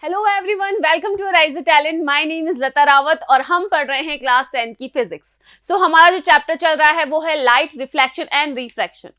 Hello everyone, welcome to rise talent. My name is Lata Rawat और हम पढ़ रहे हैं क्लास 10 की फिजिक्स। हमारा जो चैप्टर चल रहा है वो है लाइट, रिफ्लेक्शन एंड रिफ्रैक्शन।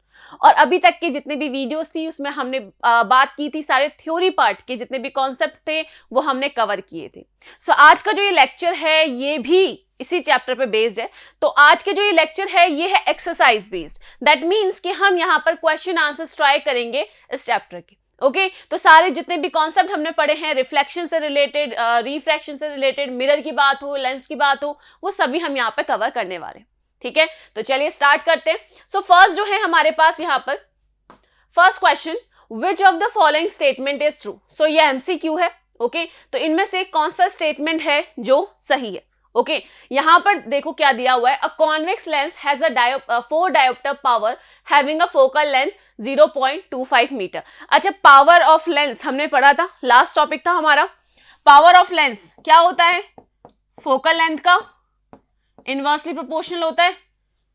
और अभी तक के जितने भी वीडियोस थी उसमें हमने बात की थी, सारे थ्योरी पार्ट के जितने भी कॉन्सेप्ट थे वो हमने कवर किए थे। आज का जो ये लेक्चर है ये भी इसी चैप्टर पे बेस्ड है। तो आज के जो ये लेक्चर है ये है एक्सरसाइज बेस्ड। दैट मीन्स कि हम यहाँ पर क्वेश्चन आंसर्स ट्राई करेंगे इस चैप्टर के। ओके तो सारे जितने भी कॉन्सेप्ट हमने पढ़े हैं, रिफ्लेक्शन से रिलेटेड, रिफ्रैक्शन से रिलेटेड, मिरर की बात हो, लेंस की बात हो, वो सभी हम यहाँ पे कवर करने वाले हैं। ठीक है, तो चलिए स्टार्ट करते हैं। फर्स्ट जो है हमारे पास यहाँ पर first question, which of the following statement is true. ये एमसीक्यू है। ओके तो इनमें से कौन सा स्टेटमेंट है जो सही है। ओके यहां पर देखो क्या दिया हुआ है, a convex lens has a 4 dioptre power having a focal length 0.25 metre. अच्छा, पावर ऑफ लेंस हमने पढ़ा था, लास्ट टॉपिक था हमारा। पावर ऑफ लेंस क्या होता है? फोकल लेंथ का इनवर्सली प्रोपोर्शनल होता है,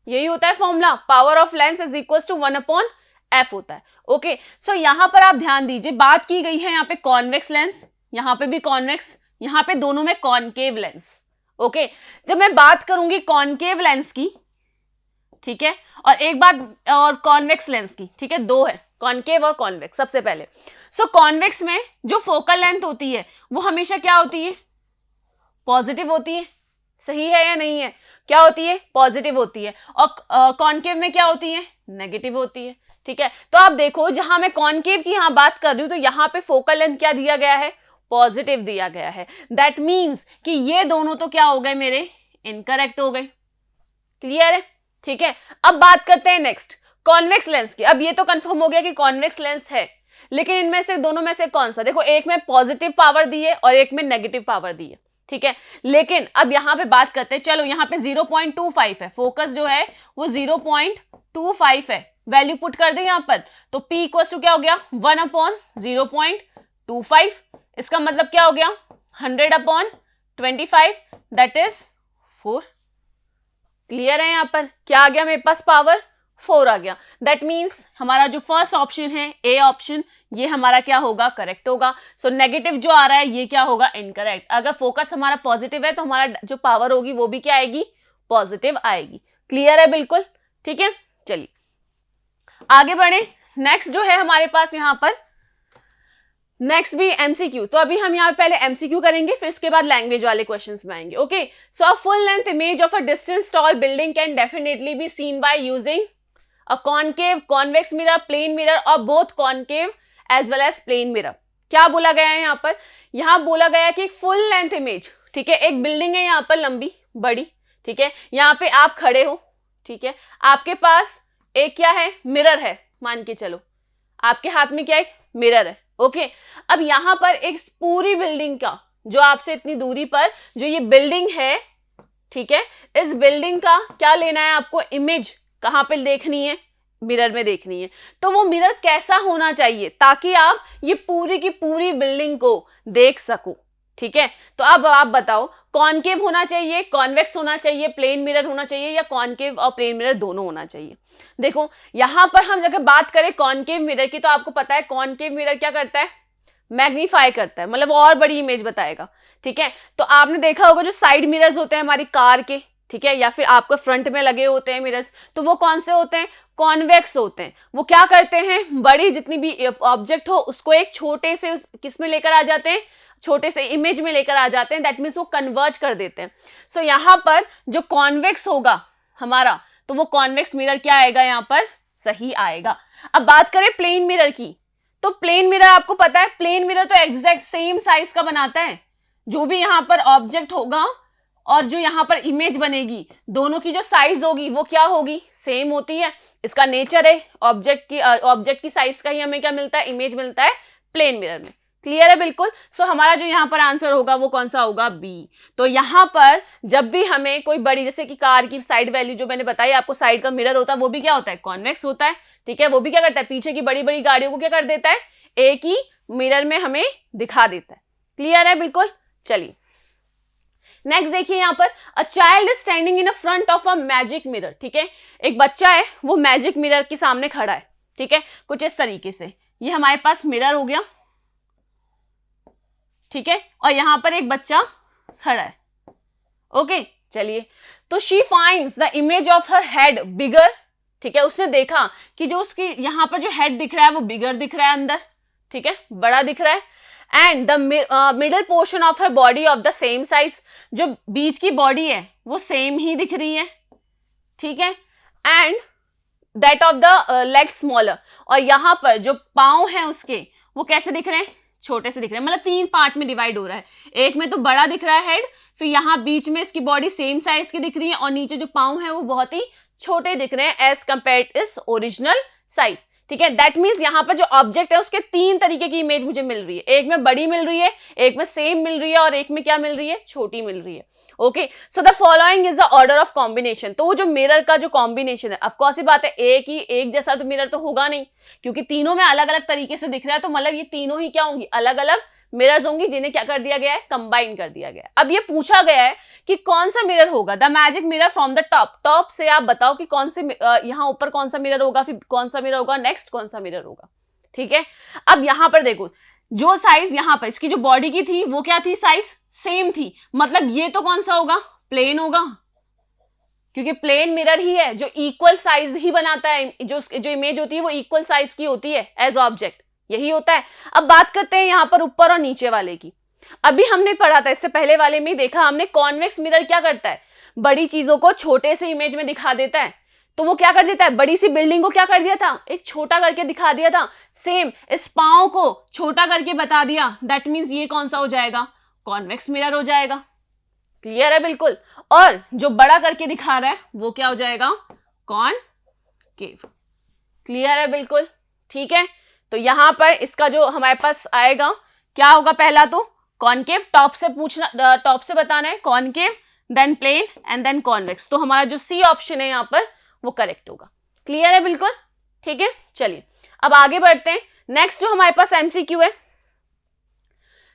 यही होता है formula. Power of lens is equal to 1/f होता है। ओके सो यहां पर आप ध्यान दीजिए, बात की गई है यहाँ पे कॉन्वेक्स लेंस, यहाँ पे भी कॉन्वेक्स, यहाँ पे दोनों में कॉनकेव लेंस। ओके जब मैं बात करूंगी कॉनकेव लेंस की, ठीक है, और एक बात और कॉन्वेक्स लेंस की, ठीक है, दो है, कॉनकेव और कॉन्वेक्स। सबसे पहले कॉन्वेक्स में जो फोकल लेंथ होती है वो हमेशा क्या होती है? पॉजिटिव होती है। सही है या नहीं है? क्या होती है? पॉजिटिव होती है। और कॉनकेव में क्या होती है? नेगेटिव होती है। ठीक है, तो आप देखो जहां मैं कॉनकेव की यहां बात कर रही हूं तो यहां पे फोकल लेंथ क्या दिया गया है? पॉजिटिव दिया गया है। दैट मीन्स कि ये दोनों तो क्या हो गए मेरे? इनकरेक्ट हो गए। क्लियर है? ठीक है, अब बात करते हैं नेक्स्ट कॉन्वेक्स लेंस की। अब ये तो कंफर्म हो गया कि कॉन्वेक्स लेंस है, लेकिन इनमें से दोनों में से कौन सा? देखो एक में पॉजिटिव पावर दी है और एक में नेगेटिव पावर दी है। ठीक है, लेकिन अब यहां पे बात करते हैं, चलो यहां पे 0.25 है, फोकस जो है वो 0.25 है, वैल्यू पुट कर दे यहां पर, तो P इक्वल टू क्या हो गया? 1/0.25। इसका मतलब क्या हो गया? 100/25 दैट इज 4। क्लियर है? यहां पर क्या आ गया मेरे पास? पावर 4 आ गया। दैट मीन्स हमारा जो फर्स्ट ऑप्शन है, ए ऑप्शन, ये हमारा क्या होगा? करेक्ट होगा। नेगेटिव जो आ रहा है ये क्या होगा? इनकरेक्ट। अगर फोकस हमारा पॉजिटिव है तो हमारा जो पावर होगी वो भी क्या आएगी? पॉजिटिव आएगी। क्लियर है? बिल्कुल ठीक है, चलिए आगे बढ़े। नेक्स्ट जो है हमारे पास यहां पर, नेक्स्ट भी एमसीक्यू। तो अभी हम यहाँ पहले एमसीक्यू करेंगे, फिर इसके बाद लैंग्वेज वाले क्वेश्चंस में आएंगे। Okay a full length image of a distance tall building can definitely be seen by using a concave, convex mirror, plane mirror और both concave as well as plane mirror. क्या बोला गया है यहाँ पर? यहाँ बोला गया कि एक फुल लेंथ इमेज, ठीक है, एक बिल्डिंग है यहाँ पर लंबी बड़ी, ठीक है, यहाँ पे आप खड़े हो, ठीक है, आपके पास एक क्या है? मिरर है, मान के चलो आपके हाथ में क्या है? मिरर है। ओके अब यहां पर एक पूरी बिल्डिंग का, जो आपसे इतनी दूरी पर जो ये बिल्डिंग है, ठीक है, इस बिल्डिंग का क्या लेना है आपको? इमेज। कहां पे देखनी है? मिरर में देखनी है। तो वो मिरर कैसा होना चाहिए ताकि आप ये पूरी की पूरी बिल्डिंग को देख सको। ठीक है, तो अब आप बताओ, कॉनकेव होना चाहिए, कॉन्वेक्स होना चाहिए, प्लेन मिरर होना चाहिए, या कॉनकेव और प्लेन मिरर दोनों होना चाहिए? देखो यहां पर हम अगर बात करें कॉनकेव मिरर की, तो आपको पता है कॉनकेव मिरर क्या करता है? मैग्नीफाई करता है, मतलब और बड़ी इमेज बताएगा। ठीक है, तो आपने देखा होगा जो साइड मिरर्स होते हैं हमारी कार के, ठीक है, या फिर आपको फ्रंट में लगे होते हैं मिरर्स, तो वो कौन से होते हैं? कॉन्वेक्स होते हैं। वो क्या करते हैं? बड़ी जितनी भी ऑब्जेक्ट हो उसको एक छोटे से किस में लेकर आ जाते हैं? छोटे से इमेज में लेकर आ जाते हैं। दैट मीन्स वो कन्वर्ज कर देते हैं। यहां पर जो कॉन्वेक्स होगा हमारा, तो वो कॉन्वेक्स मिरर क्या आएगा? यहां पर सही आएगा। अब बात करें प्लेन मिरर की, तो प्लेन मिरर आपको पता है, प्लेन मिरर तो एग्जैक्ट सेम साइज का बनाता है। जो भी यहां पर ऑब्जेक्ट होगा और जो यहां पर इमेज बनेगी, दोनों की जो साइज होगी वो क्या होगी? सेम होती है। इसका नेचर है, ऑब्जेक्ट की साइज का ही हमें क्या मिलता है? इमेज मिलता है प्लेन मिरर में। क्लियर है? बिल्कुल। हमारा जो यहाँ पर आंसर होगा वो कौन सा होगा? बी। तो यहाँ पर जब भी हमें कोई बड़ी, जैसे कि कार की साइड वैल्यू जो मैंने बताई आपको, साइड का मिरर होता है, वो भी क्या होता है? कॉन्वेक्स होता है। ठीक है, वो भी क्या करता है? पीछे की बड़ी बड़ी गाड़ियों को क्या कर देता है? एक ही मिरर में हमें दिखा देता है। क्लियर है? बिल्कुल। चलिए नेक्स्ट देखिए यहाँ पर, a child is standing in front of a magic mirror. ठीक है, एक बच्चा है वो मैजिक मिरर के सामने खड़ा है। ठीक है, कुछ इस तरीके से, ये हमारे पास मिरर हो गया। ठीक है, और यहां पर एक बच्चा खड़ा है। ओके चलिए, तो she finds the image of her head bigger, ठीक है, उसने देखा कि जो उसकी यहां पर जो हेड दिख रहा है वो बिगर दिख रहा है अंदर, ठीक है, बड़ा दिख रहा है, and the middle portion of her body of the same size, जो बीच की बॉडी है वो सेम ही दिख रही है, ठीक है, and that of the leg smaller, और यहां पर जो पांव हैं उसके वो कैसे दिख रहे हैं, छोटे से दिख रहे हैं, मतलब 3 पार्ट में डिवाइड हो रहा है, एक में तो बड़ा दिख रहा है हेड, फिर यहाँ बीच में इसकी बॉडी सेम साइज की दिख रही है, और नीचे जो पांव है वो बहुत ही छोटे दिख रहे हैं as compared is original size, ठीक है। दैट मीन्स यहाँ पर जो ऑब्जेक्ट है उसके 3 तरीके की इमेज मुझे मिल रही है, एक में बड़ी मिल रही है, एक में सेम मिल रही है, और एक में क्या मिल रही है, छोटी मिल रही है। Okay, so the following is the order of combination, तो वो जो मिरर का जो कॉम्बिनेशन है, ऑफकोर्स ये बात है एक जैसा तो मिरर तो होगा नहीं, क्योंकि तीनों में अलग अलग तरीके से दिख रहा है, तो मतलब ये तीनों ही क्या होंगी, अलग अलग मिरर्स होंगी, जिन्हें क्या कर दिया गया है, कंबाइन कर दिया गया है। अब ये पूछा गया है कि कौन सा मिरर होगा, the magic mirror from the top से आप बताओ कि कौन से यहाँ ऊपर कौन सा मिरर होगा, फिर कौन सा मिरर होगा, नेक्स्ट कौन सा मिरर होगा, ठीक है। अब यहां पर देखो, जो साइज यहां पर इसकी जो बॉडी की थी वो क्या थी, साइज सेम थी, मतलब ये तो कौन सा होगा, प्लेन होगा, क्योंकि प्लेन मिरर ही है जो इक्वल साइज ही बनाता है, जो इमेज होती है वो इक्वल साइज की होती है एज ऑब्जेक्ट, यही होता है। अब बात करते हैं यहां पर ऊपर और नीचे वाले की। अभी हमने पढ़ा था, इससे पहले वाले में देखा हमने, कॉन्वेक्स मिरर क्या करता है, बड़ी चीजों को छोटे से इमेज में दिखा देता है, तो वो क्या कर देता है, बड़ी सी बिल्डिंग को क्या कर दिया था, एक छोटा करके दिखा दिया था, सेम इस पांव को छोटा करके बता दिया, दैट मीन्स ये कौन सा हो जाएगा, कॉन्वेक्स मिरर हो जाएगा। क्लियर है बिल्कुल, और जो बड़ा करके दिखा रहा है वो क्या हो जाएगा, कॉनकेव। क्लियर है बिल्कुल, ठीक है। तो यहां पर इसका जो हमारे पास आएगा क्या होगा, पहला तो कॉनकेव, टॉप से पूछना, टॉप से बताना है, concave, then plane and then convex, तो हमारा जो सी ऑप्शन है यहां पर वो करेक्ट होगा। क्लियर है बिल्कुल, ठीक है। चलिए अब आगे बढ़ते हैं, नेक्स्ट जो हमारे पास एमसीक्यू है,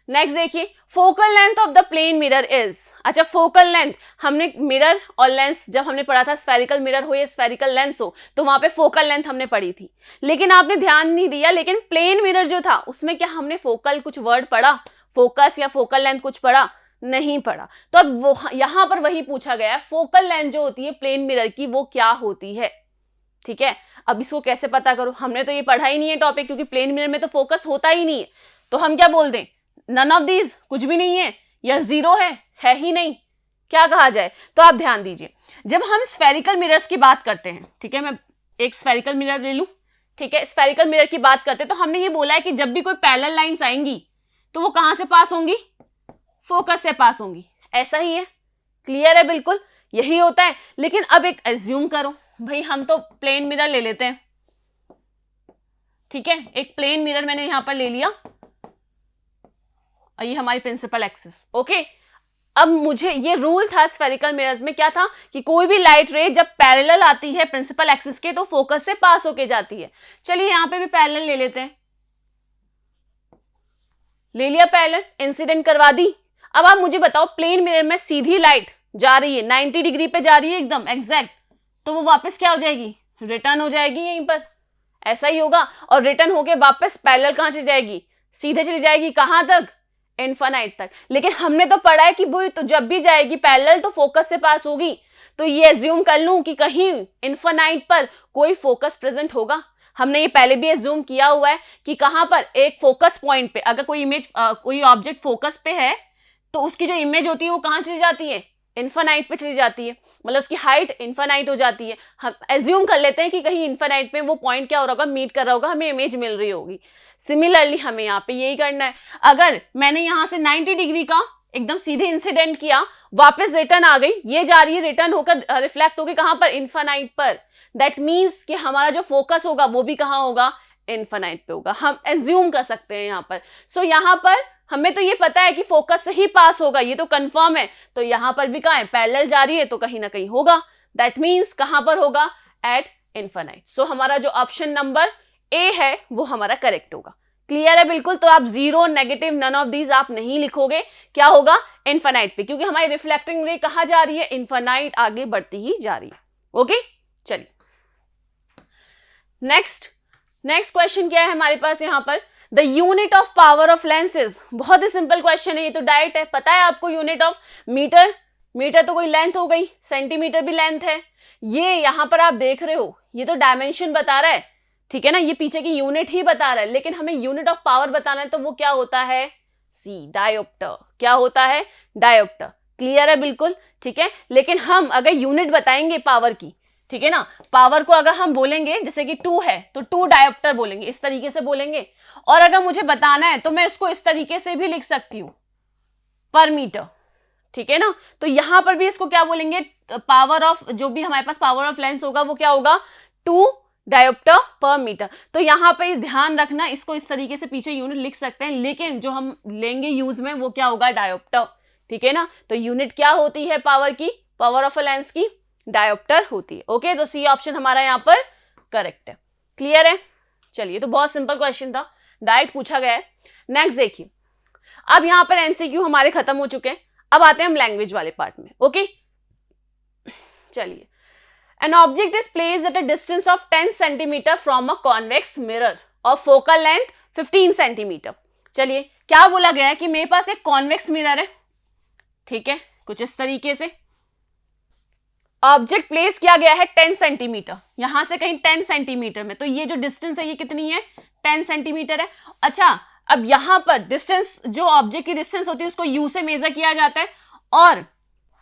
नेक्स्ट देखिए, focal length of the plane mirror is, अच्छा फोकल लेंथ, हमने मिरर और लेंस जब हमने पढ़ा था, स्फेरिकल मिरर हो या स्फेरिकल लेंस हो, तो वहां पे फोकल लेंथ हमने पढ़ी थी, लेकिन आपने ध्यान नहीं दिया, लेकिन प्लेन मिरर जो था उसमें क्या हमने फोकल कुछ वर्ड पढ़ा, फोकस या फोकल लेंथ कुछ पढ़ा, नहीं पढ़ा। तो अब वो यहां पर वही पूछा गया है, फोकल लेंथ जो होती है प्लेन मिरर की वो क्या होती है, ठीक है। अब इसको कैसे पता करो, हमने तो ये पढ़ा ही नहीं है टॉपिक, क्योंकि प्लेन मिरर में तो फोकस होता ही नहीं है, तो हम क्या बोल दें, नन ऑफ दीज, कुछ भी नहीं है, या जीरो है ही नहीं, क्या कहा जाए। तो आप ध्यान दीजिए, जब हम स्फेरिकल मिरर्स की बात करते हैं, ठीक है, मैं एक स्फेरिकल मिरर ले लूं, ठीक है, स्फेरिकल मिरर की बात करते हैं, तो हमने ये बोला है कि जब भी कोई पैरेलल लाइंस आएंगी तो वो कहां से पास होंगी, फोकस से पास होंगी, ऐसा ही है। क्लियर है बिल्कुल, यही होता है। लेकिन अब एक एज्यूम करो, भाई हम तो प्लेन मिरर ले लेते हैं, ठीक है, एक प्लेन मिरर मैंने यहां पर ले लिया, और ये हमारी प्रिंसिपल एक्सिस। ओके, अब मुझे ये रूल था स्फेरिकल मिरर्स में, क्या था कि कोई भी लाइट रे जब पैरेलल आती है प्रिंसिपल एक्सिस के तो फोकस से पास होके जाती है। चलिए यहां पे भी पैरेलल ले लेते हैं, ले लिया पैरेलल, इंसिडेंट करवा दी। अब आप मुझे बताओ, प्लेन मिरर में सीधी लाइट जा रही है, 90 डिग्री पे जा रही है एकदम एग्जैक्ट, तो वो वापस क्या हो जाएगी, रिटर्न हो जाएगी यहीं पर, ऐसा ही होगा, और रिटर्न होके वापस पैरेलल कहां से जाएगी, सीधे चली जाएगी, कहां तक, इनफाइनाइट तक। लेकिन हमने तो पढ़ा है कि वो तो जब भी जाएगी पैरेलल तो फोकस से पास होगी, तो ये एज्यूम कर लूं कि कहीं इनफाइनाइट पर कोई फोकस प्रेजेंट होगा। हमने ये पहले भी एज्यूम किया हुआ है कि कहां पर, एक फोकस पॉइंट पे, अगर कोई इमेज कोई ऑब्जेक्ट फोकस पे है तो उसकी जो इमेज होती है वो कहां चली जाती है, इनफाइनाइट पे चली जाती है, मतलब उसकी हाइट इनफाइनाइट हो जाती है। हम एज्यूम कर लेते हैं कि कहीं इनफाइनाइट पे वो पॉइंट क्या हो रहा होगा, मीट कर रहा होगा, हमें इमेज मिल रही होगी। सिमिलरली हमें यहाँ पे यही करना है, अगर मैंने यहाँ से 90 डिग्री का एकदम सीधे इंसिडेंट किया, वापस रिटर्न आ गई, ये जा रही है रिटर्न होकर रिफ्लेक्ट होकर कहां पर, इनफाइनाइट पर, दैट मीन्स कि हमारा जो फोकस होगा वो भी कहां होगा, इनफाइनाइट पे होगा, हम एज्यूम कर सकते हैं यहाँ पर। सो यहाँ पर हमें तो ये पता है कि फोकस से ही पास होगा, ये तो कंफर्म है, तो यहाँ पर भी कहां है, पैरेलल जा रही है तो कहीं ना कहीं होगा, दैट मीन्स कहां पर होगा, एट इनफाइनाइट। सो हमारा जो ऑप्शन नंबर ए है वो हमारा करेक्ट होगा। क्लियर है बिल्कुल, तो आप zero, negative, none of these आप नहीं लिखोगे, क्या होगा, इनफाइनाइट पे, क्योंकि हमारी रिफ्लेक्टिंग रे कहां जा रही है, इनफाइनाइट आगे बढ़ती ही जा रही है। ओके, चलिए नेक्स्ट क्वेश्चन क्या है हमारे पास यहाँ पर, the unit of power of lens is, बहुत ही सिंपल क्वेश्चन है ये तो, डायरेक्ट है, पता है आपको यूनिट ऑफ मीटर, मीटर तो कोई लेंथ हो गई, सेंटीमीटर भी लेंथ है, ये यहां पर आप देख रहे हो ये तो डायमेंशन बता रहा है, ठीक है ना, ये पीछे की यूनिट ही बता रहा है, लेकिन हमें यूनिट ऑफ पावर बताना है तो वो क्या होता है, सी, डायोप्टर। क्या होता है, डायोप्टर। क्लियर है बिल्कुल, ठीक है। लेकिन हम अगर यूनिट बताएंगे पावर की, ठीक है ना, पावर को अगर हम बोलेंगे जैसे कि 2 है तो 2 डायोप्टर बोलेंगे, इस तरीके से बोलेंगे, और अगर मुझे बताना है तो मैं इसको इस तरीके से भी लिख सकती हूं, पर मीटर, ठीक है ना। तो यहां पर भी इसको क्या बोलेंगे, पावर ऑफ, जो भी हमारे पास पावर ऑफ लेंस होगा वो क्या होगा, 2 डायोप्टर पर मीटर। तो यहां पर ध्यान रखना, इसको इस तरीके से पीछे यूनिट लिख सकते हैं, लेकिन जो हम लेंगे यूज में वो क्या होगा, डायोप्टर, ठीक है ना। तो यूनिट क्या होती है पावर की, पावर ऑफ अ लेंस की, डायोप्टर होती है। ओके, तो सी ऑप्शन हमारा यहाँ पर करेक्ट है। क्लियर है, चलिए, तो बहुत सिंपल क्वेश्चन था, डायरेक्ट पूछा गया है। नेक्स्ट देखिए, अब यहाँ पर एमसीक्यू हमारे खत्म हो चुके हैं, अब आते हैं हम लैंग्वेज वाले पार्ट में। ओके, चलिए, an object is placed at a distance of 10 centimetre from a convex mirror और फोकल लेंथ 15 सेंटीमीटर। चलिए, क्या बोला गया है कि मेरे पास एक कॉन्वेक्स मिरर है, ठीक है, कुछ इस तरीके से ऑब्जेक्ट प्लेस किया गया है 10 सेंटीमीटर, यहां से कहीं 10 सेंटीमीटर में, तो ये जो डिस्टेंस है ये कितनी है, 10 सेंटीमीटर है। अच्छा, अब यहां पर डिस्टेंस, जो ऑब्जेक्ट की डिस्टेंस होती है उसको यू से मेजर किया जाता है, और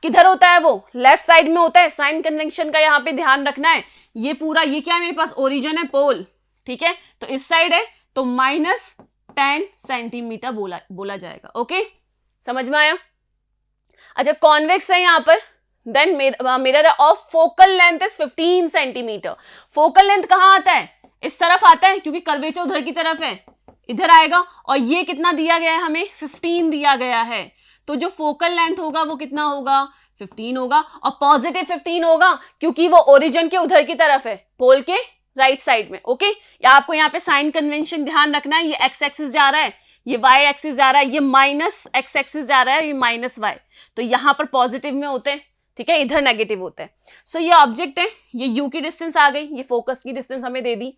किधर होता है वो, लेफ्ट साइड में होता है। साइन कन्वेंशन का यहाँ पे ध्यान रखना है, ये पूरा, ये क्या है मेरे पास, ओरिजिन है, पोल, ठीक है, तो इस साइड है, तो -10 सेंटीमीटर बोला जाएगा। ओके, समझ में आया। अच्छा, कॉन्वेक्स है यहाँ पर, then mirror of focal length is 15 centimetre. Focal length कहाँ आता है, इस तरफ आता है, क्योंकि कर्वेचर उधर की तरफ है, इधर आएगा, और ये कितना दिया गया है हमें, 15 दिया गया है, तो जो फोकल लेंथ होगा वो कितना होगा, 15 होगा, और पॉजिटिव 15 होगा क्योंकि वो ओरिजिन के उधर की तरफ है, पोल के राइट साइड में। ओके, या आपको यहाँ पे साइन कन्वेंशन ध्यान रखना है, ये एक्स एक्सिस जा रहा है, ये वाई एक्सिस जा रहा है, ये माइनस एक्स एक्सिस जा रहा है, ये माइनस वाई, तो यहाँ पर पॉजिटिव में होते हैं, ठीक है, इधर नेगेटिव होता है। सो ये ऑब्जेक्ट है, ये यू की डिस्टेंस आ गई, ये फोकस की डिस्टेंस हमें दे दी।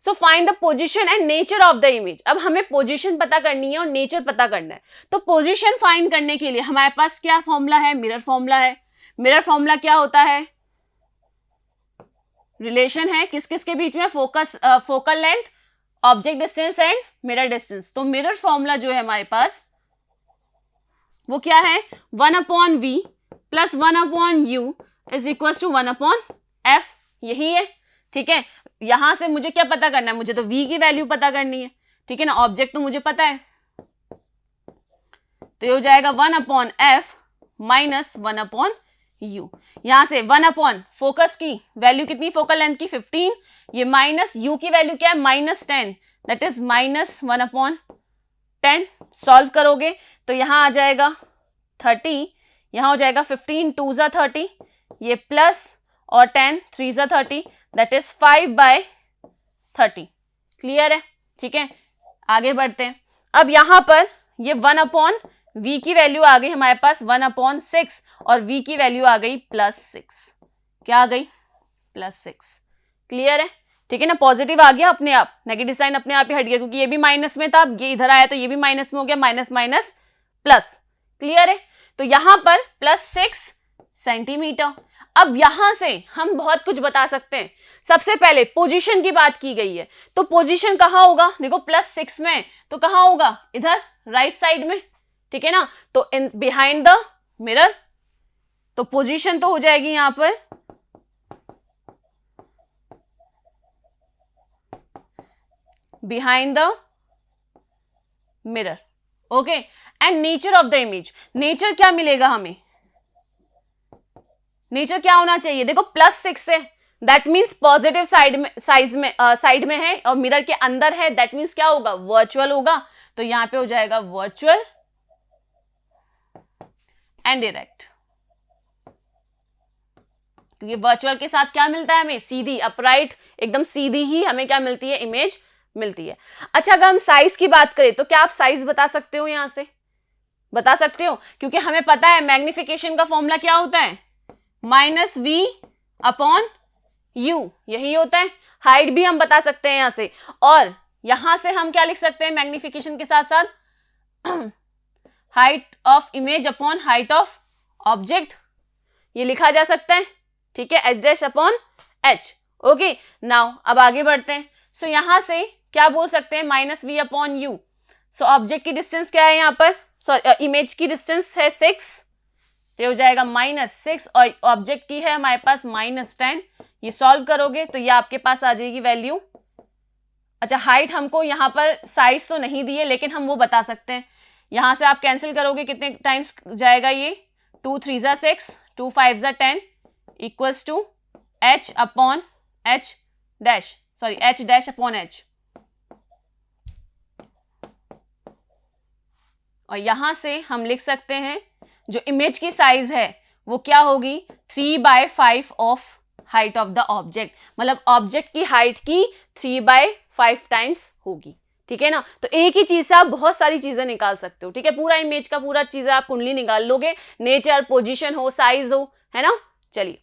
So find the position and nature of the image. अब हमें पोजीशन पता करनी है और नेचर पता करना है। तो पोजीशन फाइंड करने के लिए हमारे पास क्या फॉर्मूला है, मिरर फॉर्मूला है। मिरर फॉर्मूला क्या होता है, रिलेशन है किस किस के बीच में, focal length, object distance and mirror distance. तो मिरर फॉर्मूला जो है हमारे पास वो क्या है, 1/v plus 1/u is equal to 1/f, यही है, ठीक है। यहां से मुझे क्या पता करना है, मुझे तो v की वैल्यू पता करनी है, ठीक है ना, ऑब्जेक्ट तो मुझे पता है, तो ये हो जाएगा 1/f माइनस 1/u। यहां से 1/ फोकस की वैल्यू कितनी, फोकल लेंथ की 15, ये माइनस u की वैल्यू क्या है, -10, दैट इज -1/10। सॉल्व करोगे तो यहां आ जाएगा 30, यहां हो जाएगा 15 2 ज़ा 30, ये प्लस और 10 3 ज़ा 30, दैट इज 5/30। क्लियर है, ठीक है, आगे बढ़ते हैं। अब यहां पर ये 1/v की वैल्यू आ गई हमारे पास 1/6, और v की वैल्यू आ गई +6। क्या आ गई, +6। क्लियर है, ठीक है ना, पॉजिटिव आ गया अपने आप, नेगेटिव साइन अपने आप ही हट गया, क्योंकि ये भी माइनस में था, ये इधर आया तो ये भी माइनस में हो गया, माइनस माइनस प्लस। क्लियर है, तो यहां पर +6 सेंटीमीटर। अब यहां से हम बहुत कुछ बता सकते हैं। सबसे पहले पोजीशन की बात की गई है, तो पोजीशन कहां होगा, देखो +6 में, तो कहां होगा, इधर राइट साइड में, ठीक है ना, तो इन बिहाइंड द मिरर, तो पोजीशन तो हो जाएगी यहां पर behind the mirror. Okay, and nature of the image, nature क्या मिलेगा हमें, नेचर क्या होना चाहिए, देखो +6 है, दैट मीन्स पॉजिटिव साइड में है, और मिरर के अंदर है, दैट मीन्स क्या होगा, वर्चुअल होगा, तो यहां पे हो जाएगा वर्चुअल एंड डायरेक्ट। तो ये वर्चुअल के साथ क्या मिलता है हमें, सीधी अपराइट, एकदम सीधी ही हमें क्या मिलती है, इमेज मिलती है। अच्छा, अगर हम साइज की बात करें तो क्या आप साइज बता सकते हो, यहां से बता सकते हो, क्योंकि हमें पता है मैग्निफिकेशन का फॉर्मूला क्या होता है, -v/u, यही होता है। हाइट भी हम बता सकते हैं यहां से, और यहां से हम क्या लिख सकते हैं मैग्निफिकेशन के साथ साथ height of image upon height of object, ये लिखा जा सकता है, ठीक है, H dash upon H. Okay, now अब आगे बढ़ते हैं। सो यहां से क्या बोल सकते हैं minus v upon u. So object की डिस्टेंस क्या है यहाँ पर, सॉरी इमेज की डिस्टेंस है 6, ये हो जाएगा -6 और ऑब्जेक्ट की है हमारे पास -10। ये सॉल्व करोगे तो ये आपके पास आ जाएगी वैल्यू। अच्छा, हाइट हमको यहाँ पर साइज तो नहीं दी है लेकिन हम वो बता सकते हैं। यहाँ से आप कैंसिल करोगे कितने टाइम्स जाएगा ये, 2 3 ज़ा 6, 2 5 ज़ा 10 equals to h upon h dash, sorry h dash upon h. और यहां से हम लिख सकते हैं जो इमेज की साइज है वो क्या होगी 3/5 of height of the object, मतलब ऑब्जेक्ट की हाइट की 3/5 टाइम्स होगी, ठीक है ना। तो एक ही चीज से आप बहुत सारी चीजें निकाल सकते हो, ठीक है, पूरा इमेज का पूरा चीजें आप कुंडली निकाल लोगे, नेचर, पोजीशन हो, साइज हो, है ना। चलिए,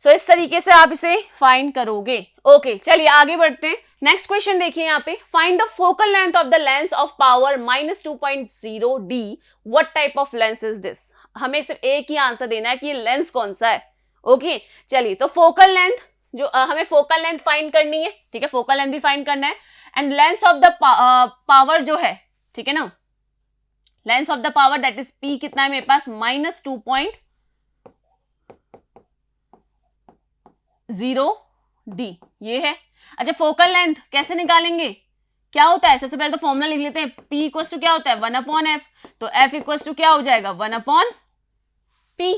सो इस तरीके से आप इसे फाइंड करोगे। ओके, चलिए आगे बढ़ते हैं। नेक्स्ट क्वेश्चन देखिए यहाँ पे, find the focal length of the lens of power -2.0 d, what type of lens is this. हमें सिर्फ एक ही आंसर देना है कि ये लेंस कौन सा है। ओके, चलिए, तो फोकल लेंथ जो हमें फोकल लेंथ फाइंड करनी है, ठीक है, फोकल लेंथ भी फाइंड करना है, and lens of the power जो है, ठीक है ना, lens of the power that is p कितना है मेरे पास -2.0d, ये है। अच्छा, फोकल लेंथ कैसे निकालेंगे, क्या होता है, सबसे पहले तो फॉर्मूला लिख लेते हैं, p इक्वल्स टू क्या होता है 1/f, तो f इक्वल्स टू क्या हो जाएगा 1/p।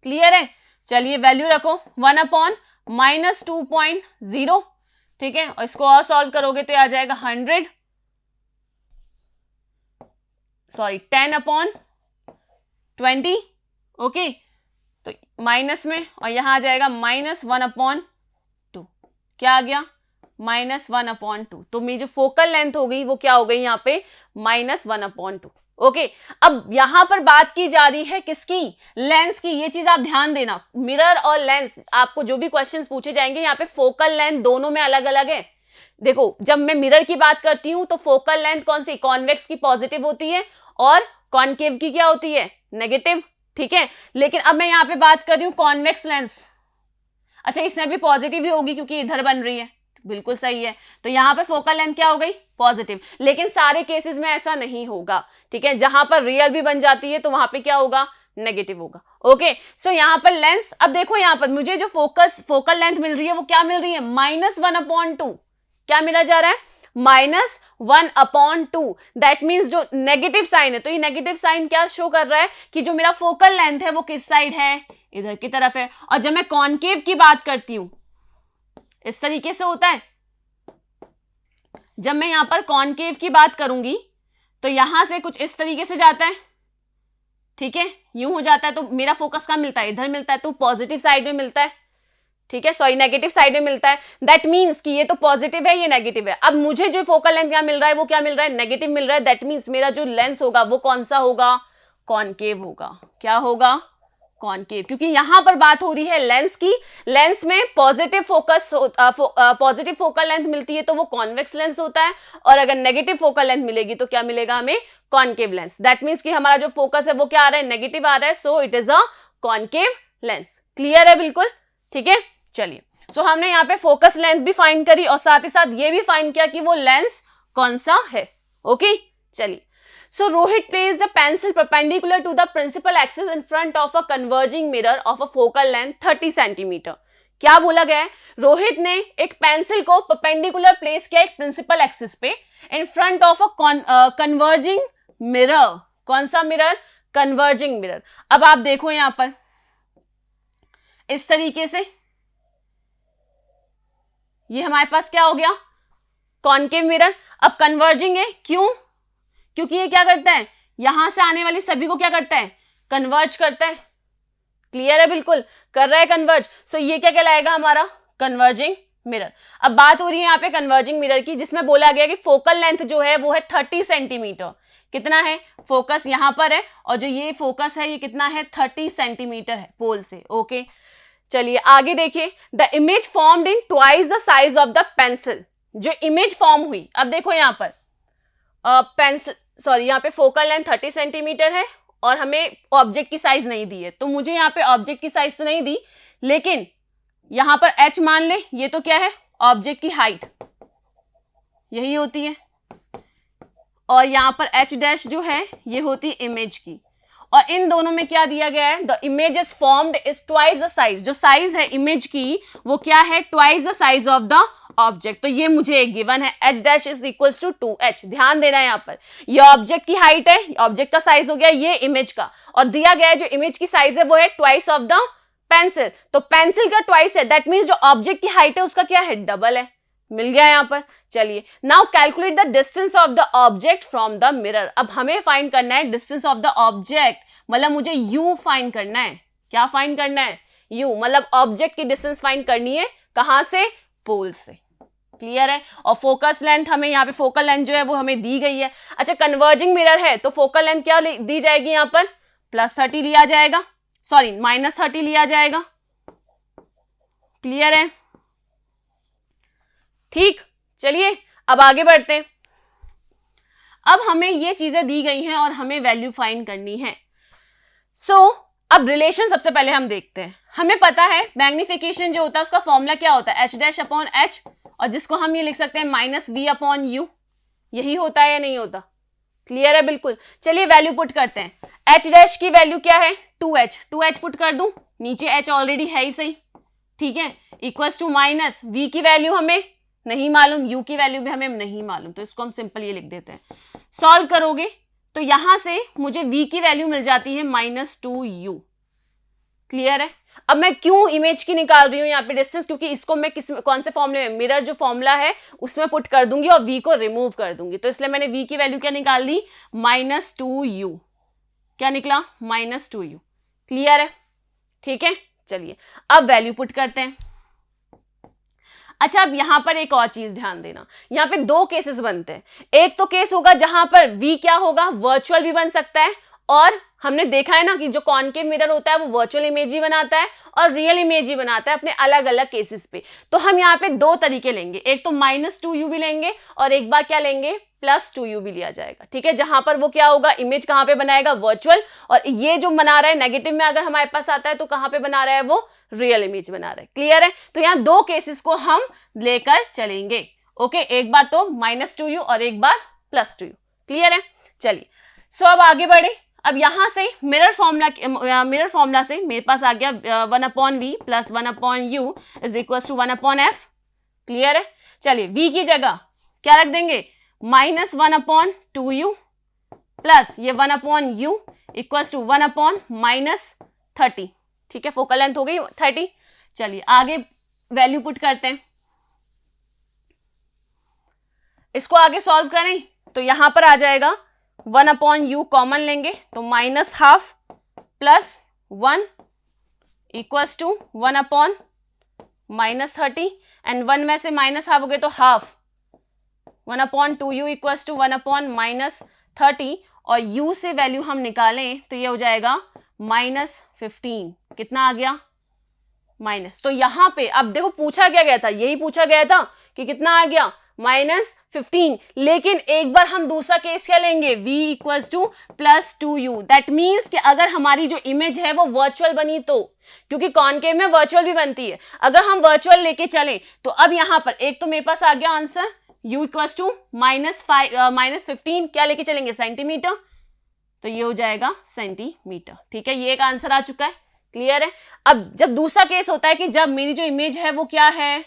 क्लियर है, चलिए वैल्यू रखो 1/-2.0, ठीक है, और इसको और सॉल्व करोगे तो आ जाएगा 10/20। ओके, तो माइनस में, और यहां आ जाएगा -1/2, क्या आ गया -1/2। तो मेरी जो फोकल लेंथ हो गई वो क्या हो गई यहाँ पे -1/2। ओके, अब यहां पर बात की जा रही है किसकी, लेंस की। ये चीज आप ध्यान देना, मिरर और लेंस आपको जो भी क्वेश्चंस पूछे जाएंगे यहाँ पे फोकल लेंथ दोनों में अलग अलग है। देखो, जब मैं मिरर की बात करती हूं तो फोकल लेंथ कौन सी, कॉन्वेक्स की पॉजिटिव होती है और कॉनकेव की क्या होती है, नेगेटिव, ठीक है। लेकिन अब मैं यहाँ पे बात कर रही हूँ कॉन्वेक्स लेंस। अच्छा, इसमें भी पॉजिटिव ही होगी क्योंकि इधर बन रही है, बिल्कुल सही है। तो यहाँ पे फोकल लेंथ क्या हो गई, पॉजिटिव। लेकिन सारे केसेस में ऐसा नहीं होगा, ठीक है, जहां पर रियल भी बन जाती है तो वहां पे क्या होगा, नेगेटिव होगा। ओके, सो यहाँ पर लेंस, अब देखो यहाँ पर मुझे जो फोकल लेंथ मिल रही है वो क्या मिल रही है -1/2, क्या मिला जा रहा है -1/2। दैट मीन्स जो नेगेटिव साइन है, तो ये नेगेटिव साइन क्या शो कर रहा है कि जो मेरा फोकल लेंथ है वो किस साइड है, इधर की तरफ है। और जब मैं कॉनकेव की बात करती हूं इस तरीके से होता है, जब मैं यहां पर कॉनकेव की बात करूंगी तो यहां से कुछ इस तरीके से जाता है, ठीक है, यूं हो जाता है, तो मेरा फोकस कहां मिलता है, इधर मिलता है, तो पॉजिटिव साइड में मिलता है, ठीक है, सॉरी नेगेटिव साइड में मिलता है। दैट मीन्स कि ये तो पॉजिटिव है, ये नेगेटिव है। अब मुझे जो फोकल लेंथ क्या मिल रहा है वो क्या मिल रहा है, नेगेटिव मिल रहा है। दैट मीन्स मेरा जो लेंस होगा वो कौन सा होगा, कॉनकेव होगा। क्या होगा, कॉनकेव, क्योंकि यहां पर बात हो रही है लेंस की। लेंस में पॉजिटिव पॉजिटिव फोकल लेंथ मिलती है तो वो कॉन्वेक्स लेंस होता है, और अगर नेगेटिव फोकल लेंथ मिलेगी तो क्या मिलेगा हमें, कॉनकेव लेंस। दैट मीन्स कि हमारा जो फोकस है वो क्या आ रहा है, नेगेटिव आ रहा है, so it is a concave lens. Clear है बिल्कुल, ठीक है। चलिए, सो हमने यहाँ पे फोकस लेंथ भी फाइंड करी और साथ ही साथ ये भी फाइंड किया कि वो लेंस कौन सा है। ओके, चलिए, so Rohit placed a pencil perpendicular to the principal axis in front of a converging mirror of a focal length 30 centimeter. क्या बोला गया है, रोहित ने एक पेंसिल को परपेंडिकुलर प्लेस किया एक प्रिंसिपल एक्सिस पे in front of a converging mirror. कौन सा मिरर, कन्वर्जिंग मिरर। अब आप देखो यहां पर इस तरीके से, ये हमारे पास क्या हो गया, कॉनकेव मिरर। अब कन्वर्जिंग है, क्यों, क्योंकि ये क्या करता है, यहां से आने वाली सभी को क्या करता है, कन्वर्ज करता है। क्लियर है, बिल्कुल कर रहा है कन्वर्ज। सो ये क्या कहलाएगा हमारा, कन्वर्जिंग मिरर। अब बात हो रही है यहाँ पे कन्वर्जिंग मिरर की, जिसमें बोला गया कि फोकल लेंथ जो है वो है 30 सेंटीमीटर। कितना है, फोकस यहां पर है और जो ये फोकस है ये कितना है, 30 सेंटीमीटर है पोल से। ओके, चलिए आगे देखिए, the image formed in twice the size of the pencil. जो इमेज फॉर्म हुई, अब देखो यहाँ पर पेंसिल यहाँ पे फोकल लेंथ 30 सेंटीमीटर है और हमें ऑब्जेक्ट की साइज नहीं दी है, तो मुझे यहाँ पे ऑब्जेक्ट की साइज तो नहीं दी, लेकिन यहाँ पर h मान ले, ये तो क्या है ऑब्जेक्ट की हाइट यही होती है, और यहाँ पर h डैश जो है ये होती है इमेज की, और इन दोनों में क्या दिया गया है, the image is formed is twice the size, जो साइज है इमेज की वो क्या है twice the size of the object, तो ये मुझे एक गिवन है h dash is equals to 2h। ध्यान देना है यहाँ पर, ये ऑब्जेक्ट की हाइट है, ऑब्जेक्ट का साइज हो गया ये इमेज का, और दिया गया है जो इमेज की साइज है वो है ट्वाइस ऑफ द पेंसिल, तो पेंसिल का ट्वाइस है, दैट मीन्स जो ऑब्जेक्ट की हाइट है उसका क्या है डबल है, मिल गया यहाँ पर। चलिए now calculate the distance of the object from the mirror, अब हमें फाइंड करना है डिस्टेंस ऑफ द ऑब्जेक्ट, मतलब मुझे u फाइंड करना है, क्या फाइंड करना है u, मतलब ऑब्जेक्ट की डिस्टेंस फाइंड करनी है, कहां से, पोल से, क्लियर है। और फोकस लेंथ हमें यहाँ पे फोकल लेंथ जो है वो हमें दी गई है, अच्छा कन्वर्जिंग मिरर है तो फोकल लेंथ क्या दी जाएगी यहाँ पर +30 लिया जाएगा, सॉरी -30 लिया जाएगा, क्लियर है, ठीक। चलिए अब आगे बढ़ते हैं, अब हमें ये चीजें दी गई हैं और हमें वैल्यू फाइंड करनी है। अब रिलेशन सबसे पहले हम देखते हैं, हमें पता है मैग्निफिकेशन जो होता है उसका फॉर्मूला क्या होता है h डैश अपॉन h, और जिसको हम ये लिख सकते हैं -v अपॉन u, यही होता है या नहीं होता, क्लियर है बिल्कुल। चलिए वैल्यू पुट करते हैं, h डैश की वैल्यू क्या है 2h पुट कर दूं, नीचे h ऑलरेडी है ही सही, ठीक है, इक्वल्स टू माइनस v की वैल्यू हमें नहीं मालूम, u की वैल्यू भी हमें नहीं मालूम, तो इसको हम सिंपल ये लिख देते हैं। सॉल्व करोगे तो यहां से मुझे v की वैल्यू मिल जाती है -2u, क्लियर है। अब मैं क्यों इमेज की निकाल रही हूँ यहाँ पे डिस्टेंस, क्योंकि इसको मैं कौन से फॉर्मूले में, मिरर जो फॉर्मूला है उसमें पुट कर दूंगी और v को रिमूव कर दूंगी, तो इसलिए मैंने v की वैल्यू क्या निकाल दी -2u, क्या निकला -2u, क्लियर है, ठीक है। चलिए अब वैल्यू पुट करते हैं। अच्छा अब यहां पर एक और चीज ध्यान देना, यहां पे दो केसेस बनते हैं, एक तो केस होगा जहां पर v क्या होगा वर्चुअल भी बन सकता है, और हमने देखा है ना कि जो कॉनकेव मिरर होता है वो वर्चुअल इमेज ही बनाता है और रियल इमेज ही बनाता है अपने अलग अलग केसेस पे, तो हम यहाँ पे दो तरीके लेंगे, एक तो -2u भी लेंगे और एक बार क्या लेंगे +2u भी लिया जाएगा, ठीक है, जहां पर वो क्या होगा इमेज कहां पे बनाएगा वर्चुअल, और ये जो बना रहा है नेगेटिव में अगर हमारे पास आता है तो कहां पे बना रहा है वो रियल इमेज बना रहा है, क्लियर है। तो यहाँ दो केसेस को हम लेकर चलेंगे, ओके, एक बार तो -2u और एक बार +2u, क्लियर है। चलिए अब आगे बढ़े, अब यहां से मिरर फॉर्मूला से मेरे पास आ गया 1/v + 1/u is equal to 1/f, clear है। चलिए v की जगह क्या रख देंगे -1/2u प्लस ये 1/u इक्वल टू 1/-30, ठीक है, फोकल लेंथ हो गई 30। चलिए आगे वैल्यू पुट करते हैं, इसको आगे सॉल्व करें तो यहां पर आ जाएगा 1/u कॉमन लेंगे तो -12 प्लस 1 इक्वल्स टू 1/-30, एंड 1 में से -12 हो गए तो हाफ, 1/2u इक्वल्स टू 1/-30, और u से वैल्यू हम निकालें तो ये हो जाएगा -15, कितना आ गया माइनस, तो यहां पे अब देखो पूछा क्या गया था, यही पूछा गया था कि कितना आ गया -15, लेकिन एक बार हम दूसरा केस क्या लेंगे v equals to +2u, that means कि अगर हमारी जो इमेज है वो वर्चुअल बनी तो, क्योंकि कॉनकेव में वर्चुअल भी बनती है, अगर हम वर्चुअल लेके चलें तो अब यहां पर एक तो मेरे पास आ गया आंसर u इक्वल्स टू -15, क्या लेके चलेंगे सेंटीमीटर, तो ये हो जाएगा सेंटीमीटर, ठीक है, ये एक आंसर आ चुका है, क्लियर है। अब जब दूसरा केस होता है कि जब मेरी जो इमेज है वो क्या है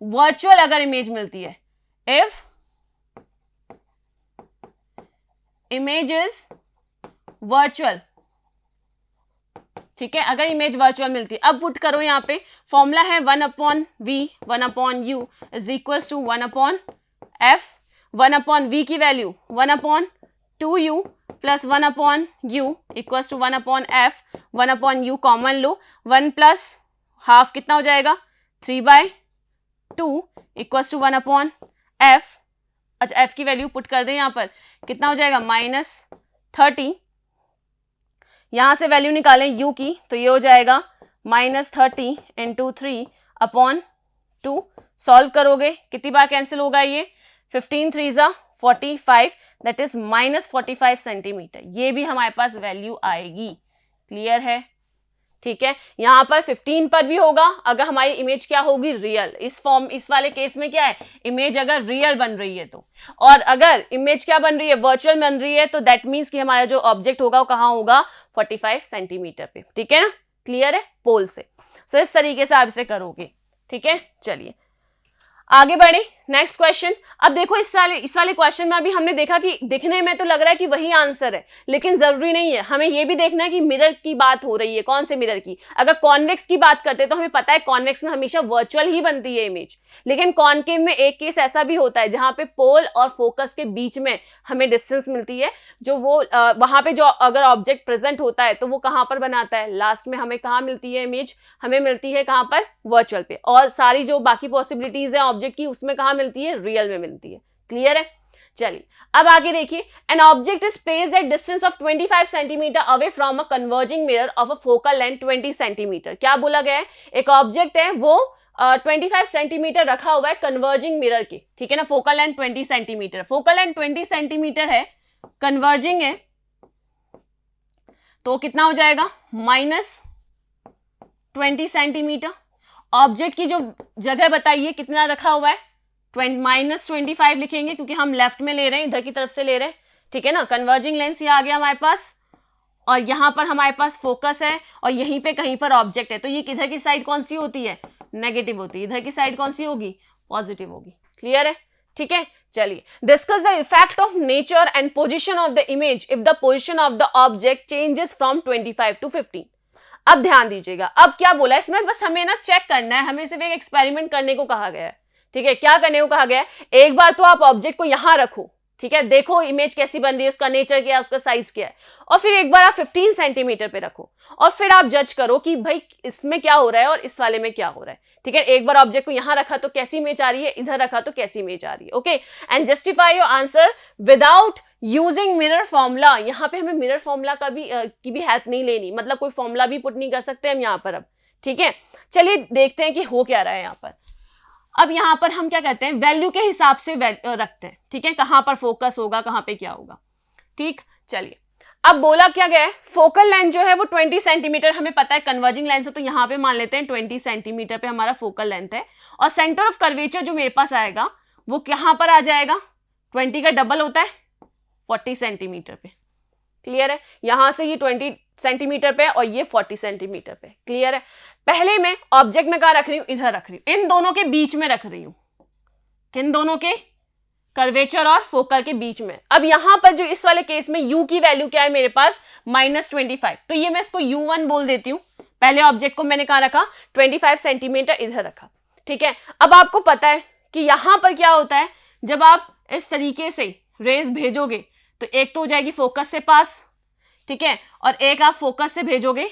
वर्चुअल अगर इमेज मिलती है, if image is virtual, ठीक है, अगर इमेज वर्चुअल मिलती है, अब पुट करो यहाँ पे फॉर्मूला है 1/v 1/u is equal to 1/f, 1/v की value 1/2u plus 1/u equal to 1/f, 1/u common लो, 1 प्लस हाफ कितना हो जाएगा 3/2 इक्वल टू 1/f, अच्छा f की वैल्यू पुट कर दें यहाँ पर कितना हो जाएगा -30, यहां से वैल्यू निकालें u की तो ये हो जाएगा -30 × 3/2, सॉल्व करोगे कितनी बार कैंसिल होगा ये, 15 3 जा 45, दैट इज -45 सेंटीमीटर, ये भी हमारे पास वैल्यू आएगी। क्लियर है? ठीक है, यहां पर 15 पर भी होगा अगर हमारी इमेज क्या होगी, रियल। इस वाले केस में क्या है, इमेज अगर रियल बन रही है तो, और अगर इमेज क्या बन रही है, वर्चुअल बन रही है, तो दैट मीन्स कि हमारा जो ऑब्जेक्ट होगा वो कहाँ होगा, 45 सेंटीमीटर पे। ठीक है ना? क्लियर है? पोल से। सो इस तरीके से आप इसे करोगे। ठीक है, चलिए आगे बढ़े, नेक्स्ट क्वेश्चन। अब देखो इस वाले क्वेश्चन में अभी हमने देखा कि दिखने में तो लग रहा है कि वही आंसर है, लेकिन जरूरी नहीं है। हमें ये भी देखना है कि मिरर की बात हो रही है, कौन से मिरर की। अगर कॉन्वेक्स की बात करते हैं तो हमें पता है कॉन्वेक्स में हमेशा वर्चुअल ही बनती है इमेज, लेकिन कॉनकेव में एक केस ऐसा भी होता है जहां पे पोल और फोकस के बीच में हमें डिस्टेंस मिलती है, जो वो वहां पे जो अगर ऑब्जेक्ट प्रेजेंट होता है तो वो कहां पर बनाता है, लास्ट में हमें कहां मिलती है इमेज, हमें मिलती है कहां पर, वर्चुअल पे, और सारी जो बाकी पॉसिबिलिटीज है ऑब्जेक्ट की उसमें कहां मिलती है, रियल में मिलती है। क्लियर है? चलिए अब आगे देखिए, an object is placed at distance of 25 centimetre away from a converging mirror of a focal length 20 centimetre. क्या बोला गया है, एक ऑब्जेक्ट है वो 25 सेंटीमीटर रखा हुआ है कन्वर्जिंग मिरर के, ठीक है ना, focal length 20 centimetre, focal length 20 centimetre है, कन्वर्जिंग है, तो कितना हो जाएगा, -20 सेंटीमीटर। ऑब्जेक्ट की जो जगह बताइए कितना रखा हुआ है, -25 लिखेंगे क्योंकि हम लेफ्ट में ले रहे हैं, इधर की तरफ से ले रहे हैं। ठीक है ना, कन्वर्जिंग लेंस ये आ गया हमारे पास, और यहां पर हमारे पास फोकस है, और यहीं पे कहीं पर ऑब्जेक्ट है, तो ये किधर की साइड कौन सी होती है, नेगेटिव होती है, इधर की साइड कौन सी होगी, पॉजिटिव होगी। क्लियर है? ठीक है, चलिए discuss the effect of nature and position of the image if the position of the object changes from 25 to 15। अब ध्यान दीजिएगा, अब क्या बोला है इसमें, बस हमें ना चेक करना है, हमें सिर्फ एक एक्सपेरिमेंट करने को कहा गया है। ठीक है, क्या करने को कहा गया है, एक बार तो आप ऑब्जेक्ट को यहां रखो, ठीक है, देखो इमेज कैसी बन रही है, उसका नेचर क्या है, उसका साइज क्या है, और फिर एक बार आप 15 सेंटीमीटर पे रखो, और फिर आप जज करो कि भाई इसमें क्या हो रहा है और इस वाले में क्या हो रहा है। ठीक है, एक बार ऑब्जेक्ट को यहां रखा तो कैसी इमेज आ रही है, इधर रखा तो कैसी इमेज आ रही है। Okay, and justify your answer without using mirror formula. यहाँ पे हमें मिरर फॉर्मूला की भी हेल्प नहीं लेनी, मतलब कोई फॉर्मूला भी पुट नहीं कर सकते हम यहाँ पर अब। ठीक है, चलिए देखते हैं कि हो क्या रहा है यहाँ पर। अब यहाँ पर हम क्या करते हैं, वैल्यू के हिसाब से रखते हैं। ठीक है, कहां पर फोकस होगा, कहां पे क्या होगा। ठीक, चलिए अब बोला क्या गया है, फोकल लेंथ जो है वो 20 सेंटीमीटर हमें पता है, कन्वर्जिंग लेंस है तो यहाँ पे मान लेते हैं 20 सेंटीमीटर पे हमारा फोकल लेंथ है, और सेंटर ऑफ कर्वेचर जो मेरे पास आएगा वो कहां पर आ जाएगा, 20 का डबल होता है 40 सेंटीमीटर पे। क्लियर है? यहां से ये 20 सेंटीमीटर पे और ये 40 सेंटीमीटर पे। क्लियर है? पहले मैं ऑब्जेक्ट में कहां रख रही हूं, इधर रख रही हूं, इन दोनों के बीच में रख रही हूं, किन दोनों के, कर्वेचर और फोकल के बीच में। अब यहां पर जो इस वाले केस में u की वैल्यू क्या है मेरे पास, -25, तो ये मैं इसको u1 बोल देती हूं। पहले ऑब्जेक्ट को मैंने कहां रखा, 25 सेंटीमीटर इधर रखा। ठीक है, अब आपको पता है कि यहां पर क्या होता है, जब आप इस तरीके से रेज भेजोगे तो एक तो हो जाएगी फोकस से पास, ठीक है, और एक आप फोकस से भेजोगे,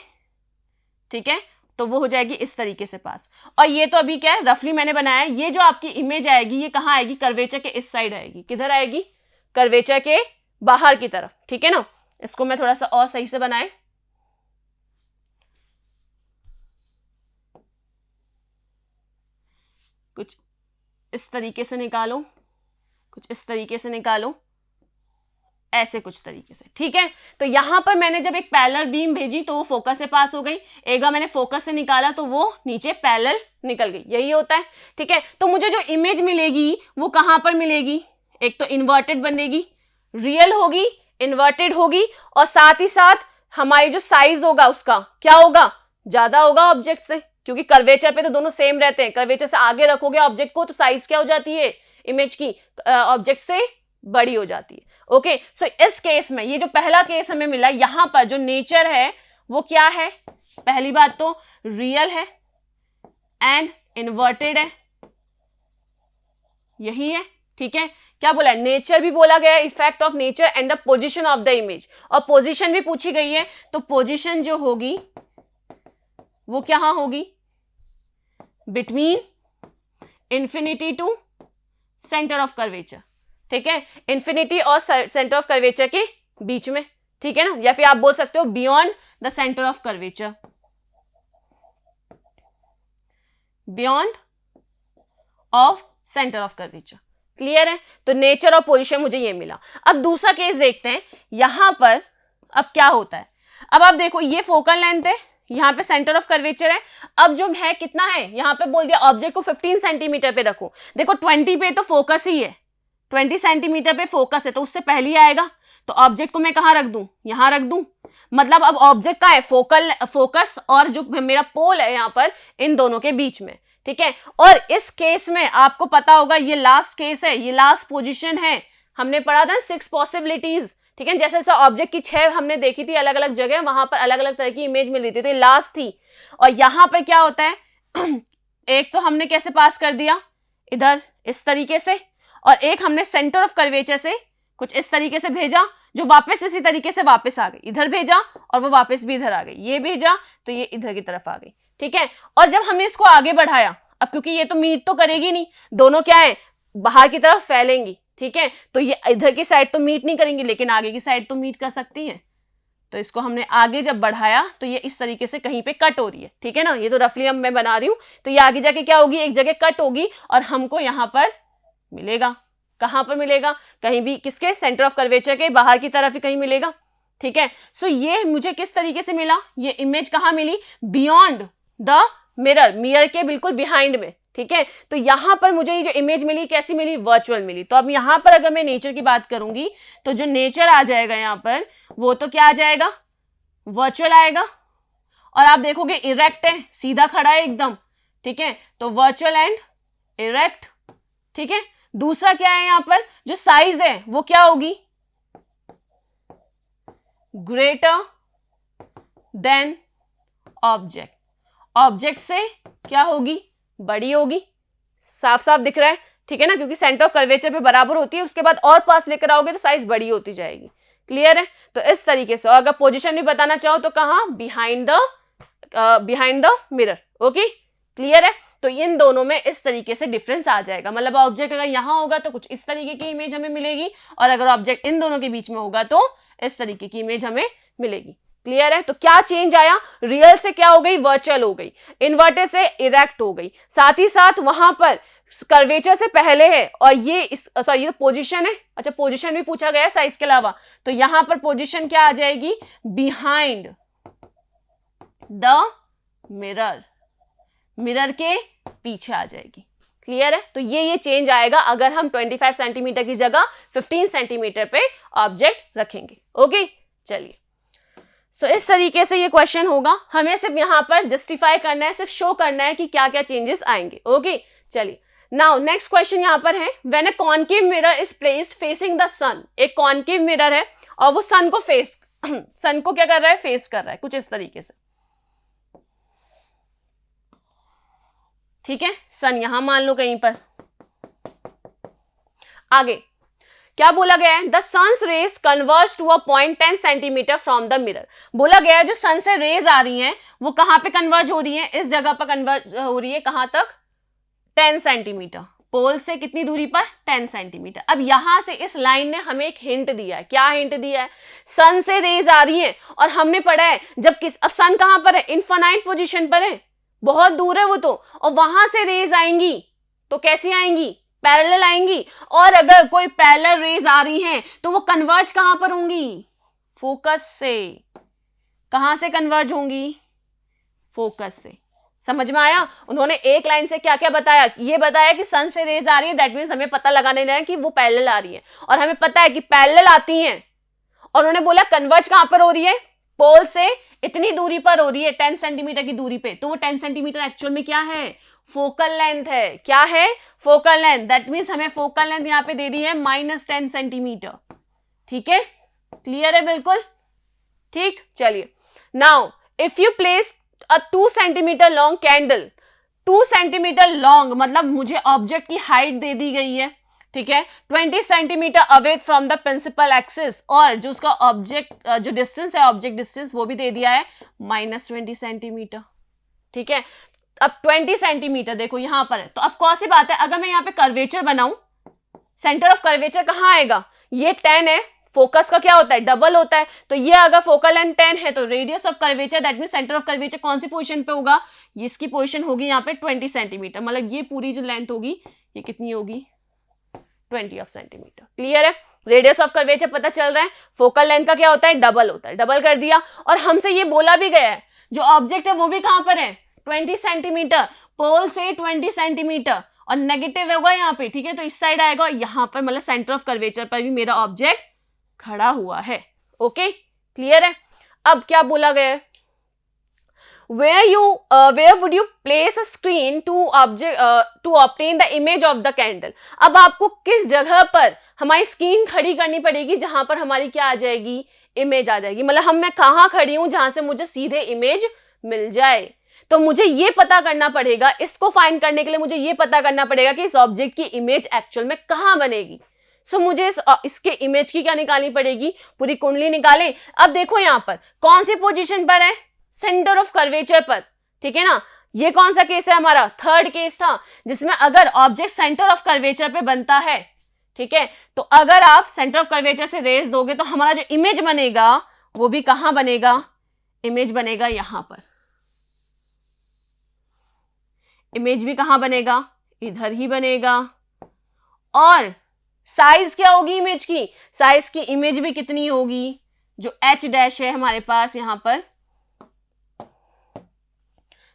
ठीक है, तो वो हो जाएगी इस तरीके से पास। और ये तो अभी क्या है, रफली मैंने बनाया है, ये जो आपकी इमेज आएगी ये कहाँ आएगी, कर्वेचर के इस साइड आएगी। किधर आएगी, कर्वेचर के बाहर की तरफ। ठीक है ना, इसको मैं थोड़ा सा और सही से बनाए, कुछ इस तरीके से निकालो, कुछ इस तरीके से निकालो, ऐसे कुछ तरीके से। ठीक है, तो यहां पर मैंने जब एक पैरेलल बीम भेजी तो वो फोकस से पास हो गई, एक बार मैंने फोकस से निकाला तो वो नीचे पैरेलल निकल गई, यही होता है। ठीक है, तो मुझे जो इमेज मिलेगी वो कहां पर मिलेगी, एक तो इन्वर्टेड बनेगी, रियल होगी, इन्वर्टेड होगी, और साथ ही साथ हमारी जो साइज होगा उसका क्या होगा, ज्यादा होगा ऑब्जेक्ट से, क्योंकि कर्वेचर पे तो दोनों सेम रहते हैं। कर्वेचर से आगे रखोगे ऑब्जेक्ट को तो साइज क्या हो जाती है इमेज की, ऑब्जेक्ट से बड़ी हो जाती है। ओके, सो इस केस में ये जो पहला केस हमें मिला, यहां पर जो नेचर है वो क्या है, पहली बात तो रियल है एंड इन्वर्टेड है, यही है। ठीक है, क्या बोला है, नेचर भी बोला गया है, effect of nature and the position of the image, और पोजीशन भी पूछी गई है, तो पोजीशन जो होगी वो क्या होगी, between infinity to centre of curvature. ठीक है, इंफिनिटी और सेंटर ऑफ कर्वेचर के बीच में। ठीक है ना, या फिर आप बोल सकते हो beyond the centre of curvature, beyond of centre of curvature. Clear है? तो नेचर और पोजीशन मुझे ये मिला। अब दूसरा केस देखते हैं, यहां पर अब क्या होता है। अब आप देखो ये फोकल लेंथ है, यहाँ पे सेंटर ऑफ कर्वेचर है। अब जो है कितना है, यहाँ पे बोल दिया ऑब्जेक्ट को 15 सेंटीमीटर पे रखो। देखो 20 पे तो फोकस ही है, 20 सेंटीमीटर पे फोकस है, तो उससे पहले ही आएगा। तो ऑब्जेक्ट को मैं कहाँ रख दूं, यहाँ रख दूं। मतलब अब ऑब्जेक्ट का है फोकस और जो मेरा पोल है यहाँ पर, इन दोनों के बीच में। ठीक है, और इस केस में आपको पता होगा ये लास्ट केस है, ये लास्ट पोजीशन है। हमने पढ़ा था 6 पॉसिबिलिटीज। ठीक है, जैसे जैसे ऑब्जेक्ट की 6 हमने देखी थी अलग अलग जगह, वहां पर अलग अलग तरह की इमेज मिल रही थी, तो ये लास्ट थी। और यहां पर क्या होता है एक तो हमने कैसे पास कर दिया, इधर इस तरीके से, और एक हमने सेंटर ऑफ कर्वेचर से कुछ इस तरीके से भेजा, जो वापस इसी तरीके से वापस आ गई, इधर भेजा और वो वापस भी इधर आ गई, ये भेजा तो ये इधर की तरफ आ गई। ठीक है, और जब हमने इसको आगे बढ़ाया, अब क्योंकि ये तो मीट तो करेगी नहीं, दोनों क्या है बाहर की तरफ फैलेंगी। ठीक है, तो ये इधर की साइड तो मीट नहीं करेंगी, लेकिन आगे की साइड तो मीट कर सकती है। तो इसको हमने आगे जब बढ़ाया तो ये इस तरीके से कहीं पे कट हो रही है। ठीक है ना, ये तो रफली अब मैं बना रही हूं, तो ये आगे जाके क्या होगी, एक जगह कट होगी और हमको यहाँ पर मिलेगा। कहां पर मिलेगा, कहीं भी किसके, सेंटर ऑफ कर्वेचर के बाहर की तरफ ही कहीं मिलेगा। ठीक है, सो ये मुझे किस तरीके से मिला, ये इमेज कहां मिली, बियॉन्ड द मिरर, मिरर के बिल्कुल बिहाइंड में। ठीक है, तो यहां पर मुझे ये जो इमेज मिली कैसी मिली, वर्चुअल मिली। तो अब यहां पर अगर मैं नेचर की बात करूंगी तो जो नेचर आ जाएगा यहां पर, वो तो क्या आ जाएगा, वर्चुअल आएगा। और आप देखोगे इरेक्ट है, सीधा खड़ा है एकदम। ठीक है, तो वर्चुअल एंड इरेक्ट। ठीक है, दूसरा क्या है यहां पर, जो साइज है वो क्या होगी, ग्रेटर देन ऑब्जेक्ट, ऑब्जेक्ट से क्या होगी, बड़ी होगी। साफ साफ दिख रहा है। ठीक है ना, क्योंकि सेंटर ऑफ कर्वेचर पे बराबर होती है, उसके बाद और पास लेकर आओगे तो साइज बड़ी होती जाएगी। क्लियर है? तो इस तरीके से, और अगर पोजीशन भी बताना चाहो तो कहां, behind the mirror. Okay, clear है? तो इन दोनों में इस तरीके से डिफरेंस आ जाएगा। मतलब ऑब्जेक्ट अगर यहां होगा तो कुछ इस तरीके की इमेज हमें मिलेगी, और अगर ऑब्जेक्ट इन दोनों के बीच में होगा तो इस तरीके की इमेज हमें मिलेगी। क्लियर है? तो क्या चेंज आया, रियल से क्या हो गई, वर्चुअल हो गई, इन्वर्टेड से इरेक्ट हो गई। साथ ही साथ वहां पर कर्वेचर से पहले है, और ये सॉरी ये पोजीशन है। अच्छा, पोजीशन भी पूछा गया साइज के अलावा, तो यहां पर पोजीशन क्या आ जाएगी, बिहाइंड द मिरर, मिरर के पीछे आ जाएगी। क्लियर है? तो ये चेंज आएगा अगर हम 25 सेंटीमीटर की जगह 15 सेंटीमीटर पे ऑब्जेक्ट रखेंगे। ओके, चलिए। सो इस तरीके से ये क्वेश्चन होगा, हमें सिर्फ यहां पर जस्टिफाई करना है, सिर्फ शो करना है कि क्या क्या चेंजेस आएंगे। ओके, चलिए। नाउ नेक्स्ट क्वेश्चन यहां पर है, when a concave mirror is placed facing the sun, एक कॉनकेव मिरर है और वो सन को सन को क्या कर रहा है, फेस कर रहा है, कुछ इस तरीके से। ठीक है, सन यहां मान लो कहीं पर। आगे क्या बोला गया है, the sun's rays converge to a point 10 centimetre from the mirror. बोला गया है जो सन से रेज आ रही हैं वो कहां पे कन्वर्ज हो रही है, इस जगह पर कन्वर्ज हो रही है, कहां तक, 10 सेंटीमीटर, पोल से कितनी दूरी पर, 10 सेंटीमीटर। अब यहां से इस लाइन ने हमें एक हिंट दिया है। क्या हिंट दिया है, सन से रेज आ रही है, और हमने पढ़ा है जब अब सन कहां पर है, इनफाइनाइट पोजीशन पर है, बहुत दूर है वो तो, और वहां से रेज आएंगी तो कैसी आएंगी, पैरेलल आएंगी। और अगर कोई पैरेलल रेज आ रही हैं तो वो कन्वर्ज कहां पर होंगी, फोकस से। कहां से कन्वर्ज होंगी, फोकस से। समझ में आया? उन्होंने एक लाइन से क्या क्या बताया, ये बताया कि सन से रेज आ रही है, दैट मींस हमें पता लगाने लगा कि वो पैरेलल आ रही है, और हमें पता है कि पैरेलल आती हैं, और उन्होंने बोला कन्वर्ज कहां पर हो रही है, पोल से इतनी दूरी पर हो रही है, 10 सेंटीमीटर की दूरी पे। तो वो 10 सेंटीमीटर एक्चुअल में क्या है, फोकल लेंथ है। क्या है, फोकल लेंथ। दैट मींस हमें फोकल लेंथ यहां पे दे दी है -10 सेंटीमीटर। ठीक है, क्लियर है बिल्कुल? ठीक, चलिए। Now if you place a 2 centimetre long candle, 2 centimetre long मतलब मुझे ऑब्जेक्ट की हाइट दे दी गई है। ठीक है, 20 centimetre away from the principal axis, और जो उसका ऑब्जेक्ट जो डिस्टेंस है, ऑब्जेक्ट डिस्टेंस वो भी दे दिया है -20 सेंटीमीटर। ठीक है, अब 20 सेंटीमीटर देखो यहां पर है, तो ऑफकोर्स ही बात है अगर मैं यहाँ पे कर्वेचर बनाऊं, सेंटर ऑफ कर्वेचर कहां आएगा, ये 10 है, फोकस का क्या होता है, डबल होता है। तो ये अगर फोकल लेंथ 10 है तो radius of curvature that mean centre of curvature कौन सी पोजीशन पे होगा, इसकी पोजीशन होगी यहाँ पे 20 सेंटीमीटर, मतलब ये पूरी जो लेंथ होगी ये कितनी होगी, 20 सेंटीमीटर। क्लियर है, रेडियस ऑफ कर्वेचर पता चल रहा है, फोकल लेंथ का क्या होता है, डबल होता है, डबल कर दिया। और हमसे ये बोला भी गया है जो ऑब्जेक्ट है वो भी कहां पर है, 20 सेंटीमीटर, पोल से 20 सेंटीमीटर, और नेगेटिव होगा यहाँ पे, ठीक है, तो इस साइड आएगा, यहाँ पर मतलब सेंटर ऑफ कर्वेचर पर भी मेरा ऑब्जेक्ट खड़ा हुआ है। ओके, क्लियर है। अब क्या बोला गया है, where would you place a screen to obtain the image of the candle। अब आपको किस जगह पर हमारी स्क्रीन खड़ी करनी पड़ेगी जहां पर हमारी क्या आ जाएगी, इमेज आ जाएगी, मतलब मैं कहाँ खड़ी हूं जहां से मुझे सीधे इमेज मिल जाए। तो मुझे ये पता करना पड़ेगा, इसको फाइंड करने के लिए मुझे ये पता करना पड़ेगा कि इस ऑब्जेक्ट की इमेज एक्चुअल में कहाँ बनेगी। सो मुझे इसके इमेज की क्या निकालनी पड़ेगी, पूरी कुंडली निकालें। अब देखो यहाँ पर कौन सी पोजीशन पर है, सेंटर ऑफ कर्वेचर पर, ठीक है ना। ये कौन सा केस है हमारा, थर्ड केस था, जिसमें अगर ऑब्जेक्ट सेंटर ऑफ कर्वेचर पे बनता है, ठीक है, तो अगर आप सेंटर ऑफ कर्वेचर से रेज दोगे तो हमारा जो इमेज बनेगा वो भी कहां बनेगा, इमेज बनेगा यहां पर, इमेज भी कहां बनेगा, इधर ही बनेगा। और साइज क्या होगी इमेज की, साइज की इमेज भी कितनी होगी, जो एच डैश है हमारे पास यहां पर,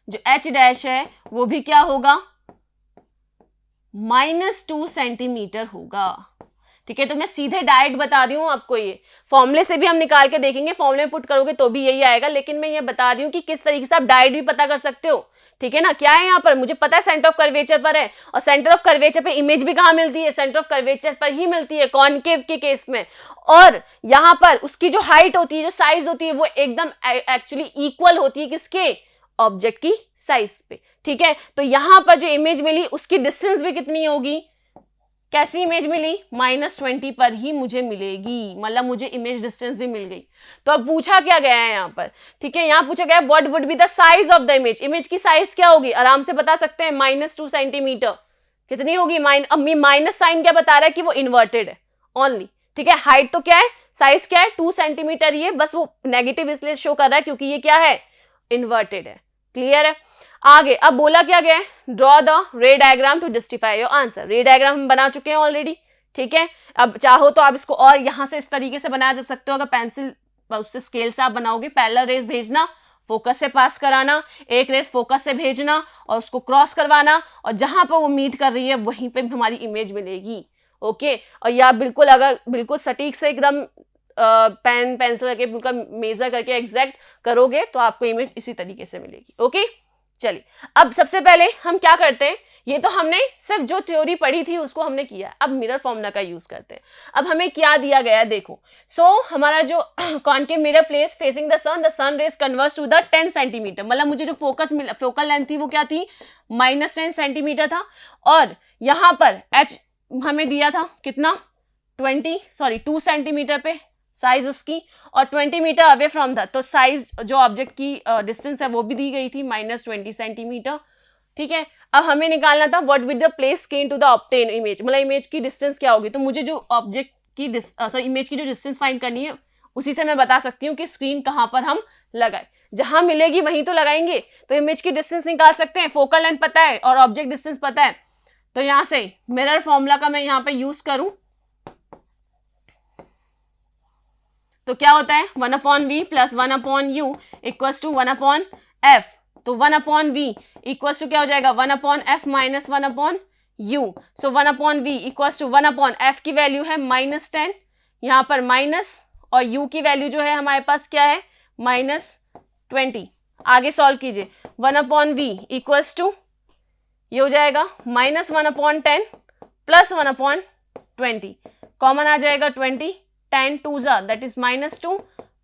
जो एच डैश है वो भी क्या होगा, -2 सेंटीमीटर होगा। ठीक है, तो मैं सीधे डायरेक्ट बता रही हूं आपको, ये फॉर्मूले से भी हम निकाल के देखेंगे, फॉर्मूले में पुट करोगे तो भी यही आएगा, लेकिन मैं ये बता रही हूं कि किस तरीके से आप डायरेक्ट भी पता कर सकते हो। ठीक है ना, क्या है यहाँ पर, मुझे पता है सेंटर ऑफ कर्वेचर पर है, और सेंटर ऑफ कर्वेचर पे इमेज भी कहाँ मिलती है, सेंटर ऑफ कर्वेचर पर ही मिलती है, कॉनकेव के केस में। और यहाँ पर उसकी जो हाइट होती है, जो साइज होती है, वो एकदम एक्चुअली इक्वल होती है किसके, ऑब्जेक्ट की साइज पे। ठीक है, तो यहां पर जो इमेज मिली उसकी डिस्टेंस भी कितनी होगी, कैसी इमेज मिली, -20 पर ही मुझे मिलेगी, मतलब मुझे इमेज डिस्टेंस भी मिल गई। तो अब पूछा क्या गया है यहाँ पर, ठीक है, यहाँ पूछा गया है what would be the size of the image, image की साइज क्या होगी, आराम से बता सकते हैं, -2 सेंटीमीटर कितनी होगी, माइनस साइन क्या बता रहा है कि वो इन्वर्टेड है ओनली। ठीक है, हाइट तो क्या है, साइज क्या है 2 सेंटीमीटर, ये बस वो नेगेटिव इसलिए शो कर रहा है क्योंकि ये क्या है, इन्वर्टेड है। क्लियर है, आगे अब बोला क्या गया है, draw the ray diagram to justify your answer. Ray diagram हम बना चुके हैं ऑलरेडी, ठीक है, अब चाहो तो आप इसको और यहां से इस तरीके से बनाया जा सकते हो, अगर पेंसिल उससे स्केल से आप बनाओगे, पैरेलल रेस भेजना, फोकस से पास कराना, एक रेस फोकस से भेजना और उसको क्रॉस करवाना, और जहां पर वो मीट कर रही है वहीं पे हमारी इमेज मिलेगी। ओके, और या बिल्कुल अगर बिल्कुल सटीक से एकदम पेन पेंसिल करके बिल्कुल मेजर करके एग्जैक्ट करोगे तो आपको इमेज इसी तरीके से मिलेगी। ओके, चलिए अब सबसे पहले हम क्या करते हैं, ये तो हमने सिर्फ जो थ्योरी पढ़ी थी उसको हमने किया, अब मिरर फॉर्मूला का यूज करते हैं। अब हमें क्या दिया गया है देखो, हमारा जो concave mirror place facing the sun rays converse to the 10 centimetre, मतलब मुझे जो फोकल लेंथ थी वो क्या थी, -10 सेंटीमीटर था, और यहाँ पर एच हमें दिया था कितना, 2 सेंटीमीटर पे साइज उसकी, और 20 मीटर अवे फ्रॉम द, तो साइज जो ऑब्जेक्ट की डिस्टेंस है वो भी दी गई थी -20 सेंटीमीटर। ठीक है, अब हमें निकालना था what with the place screen to the obtain image, मतलब इमेज की डिस्टेंस क्या होगी। तो मुझे जो ऑब्जेक्ट की इमेज की जो डिस्टेंस फाइंड करनी है उसी से मैं बता सकती हूँ कि स्क्रीन कहाँ पर हम लगाए, जहां मिलेगी वहीं तो लगाएंगे। तो इमेज की डिस्टेंस निकाल सकते हैं, फोकल लेंथ पता है और ऑब्जेक्ट डिस्टेंस पता है, तो यहाँ से मिरर फॉर्मूला का मैं यहाँ पे यूज करूं तो क्या होता है, 1/v + 1/u = 1/f, तो 1/v = क्या हो जाएगा, 1/f - 1/u, सो 1/v = 1/f की वैल्यू है -10, यहाँ पर माइनस, और u की वैल्यू जो है हमारे पास क्या है, -20। आगे सॉल्व कीजिए, 1/v = ये हो जाएगा -1/10 + 1/20, कॉमन आ जाएगा 20, 10 2 दैट इज -2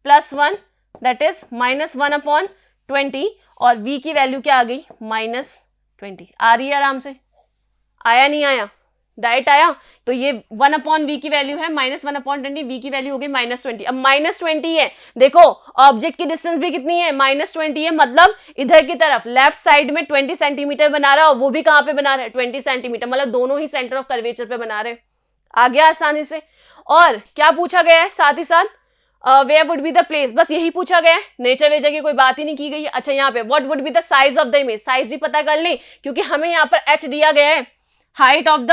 + 1 दैट इज -1/20, और v की वैल्यू क्या आ गई, -20। आ रही है आराम से, आया नहीं आया, डायरेक्ट आया। तो ये 1/v की वैल्यू है -1/20, v की वैल्यू हो गई -20। अब -20 है, देखो ऑब्जेक्ट की डिस्टेंस भी कितनी है, -20 है, मतलब इधर की तरफ लेफ्ट साइड में 20 सेंटीमीटर बना रहा है, और वो भी कहाँ पे बना रहा है, 20 सेंटीमीटर, मतलब दोनों ही सेंटर ऑफ कर्वेचर पे बना रहे हैं। आ गया आसानी से। और क्या पूछा गया है साथ ही साथ, where would be the place, बस यही पूछा गया है, नेचर वेचर की कोई बात ही नहीं की गई है। अच्छा यहाँ पे what would be the size of the image, size भी पता कर लें क्योंकि हमें यहाँ पर h दिया गया है, height of the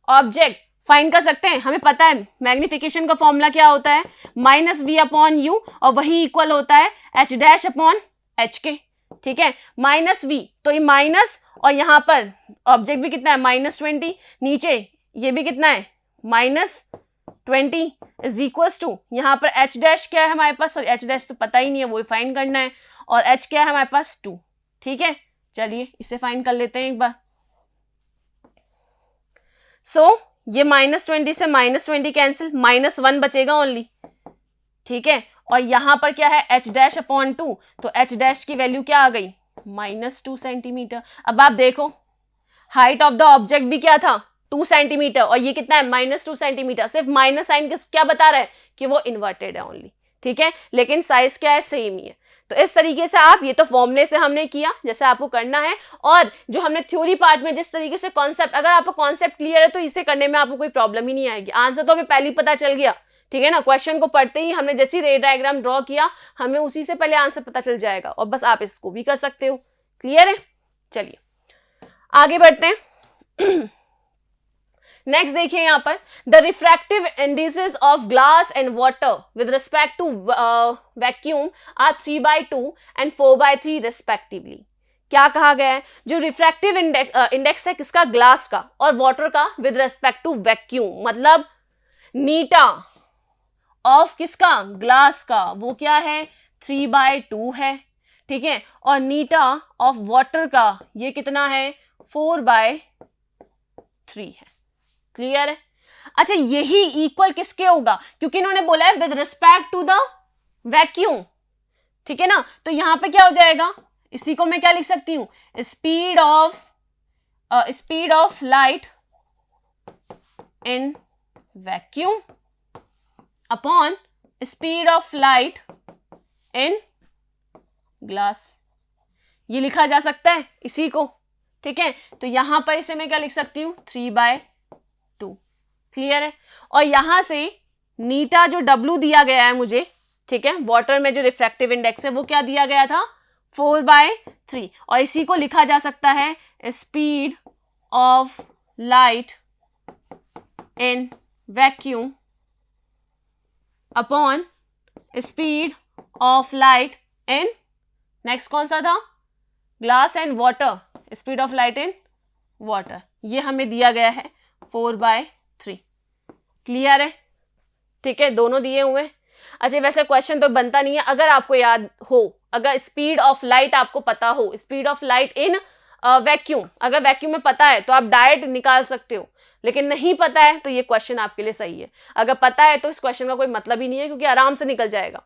object find कर सकते हैं, हमें पता है मैग्निफिकेशन का फॉर्मूला क्या होता है, -v/u, और वही इक्वल होता है h'/h के, ठीक है, -v, तो ये माइनस, और यहाँ पर ऑब्जेक्ट भी कितना है -20, नीचे ये भी कितना है -20 इज इक्वल्स टू, यहाँ पर h' क्या है हमारे पास, और h' तो पता ही नहीं है, वो फाइंड करना है, और h क्या है हमारे पास 2, ठीक है, चलिए इसे फाइंड कर लेते हैं एक बार। सो ये -20 से -20 कैंसिल, -1 बचेगा ओनली, ठीक है, और यहाँ पर क्या है h'/2, तो h' की वैल्यू क्या आ गई -2 सेंटीमीटर। अब आप देखो हाइट ऑफ द ऑब्जेक्ट भी क्या था 2 सेंटीमीटर, और ये कितना है -2 सेंटीमीटर, सिर्फ माइनस साइन क्या बता रहा है कि वो इन्वर्टेड है ओनली, ठीक है, लेकिन साइज क्या है सेम ही है। तो इस तरीके से आप, ये तो फॉर्मूले से हमने किया जैसे आपको करना है, और जो हमने थ्योरी पार्ट में जिस तरीके से कॉन्सेप्ट, अगर आपको कॉन्सेप्ट क्लियर है तो इसे करने में आपको कोई प्रॉब्लम ही नहीं आएगी, आंसर तो हमें पहले ही पता चल गया, ठीक है ना, क्वेश्चन को पढ़ते ही हमने जैसी रे डायग्राम ड्रॉ किया हमें उसी से पहले आंसर पता चल जाएगा, और बस आप इसको भी कर सकते हो, क्लियर है। चलिए आगे बढ़ते हैं। नेक्स्ट देखिए यहाँ पर, the refractive indices of glass and water with respect to vacuum are 3/2 and 4/3 respectively. क्या कहा गया है, जो रिफ्रैक्टिव इंडेक्स है किसका, ग्लास का, और वाटर का विद रिस्पेक्ट टू वैक्यूम, मतलब नीटा ऑफ किसका, ग्लास का, वो क्या है 3/2 है, ठीक है, और नीटा ऑफ वाटर का ये कितना है 4/3 है, क्लियर है। अच्छा यही इक्वल किसके होगा, क्योंकि इन्होंने बोला है with respect to the vacuum, ठीक है ना, तो यहां पे क्या हो जाएगा, इसी को मैं क्या लिख सकती हूं, speed of light in vacuum upon speed of light in glass, ये लिखा जा सकता है इसी को, ठीक है, तो यहां पर इसे मैं क्या लिख सकती हूं 3/2, क्लियर है। और यहां से नीटा जो W दिया गया है मुझे, ठीक है, वाटर में जो रिफ्रैक्टिव इंडेक्स है वो क्या दिया गया था 4/3, और इसी को लिखा जा सकता है speed of light in vacuum upon speed of light in, next कौन सा था, glass and water, speed of light in water, ये हमें दिया गया है 4/3, क्लियर है, ठीक है, दोनों दिए हुए हैं। अच्छा वैसे क्वेश्चन तो बनता नहीं है, अगर आपको याद हो, अगर स्पीड ऑफ लाइट आपको पता हो, speed of light in vacuum, अगर वैक्यूम में पता है तो आप डायरेक्ट निकाल सकते हो, लेकिन नहीं पता है तो ये क्वेश्चन आपके लिए सही है, अगर पता है तो इस क्वेश्चन का कोई मतलब ही नहीं है क्योंकि आराम से निकल जाएगा।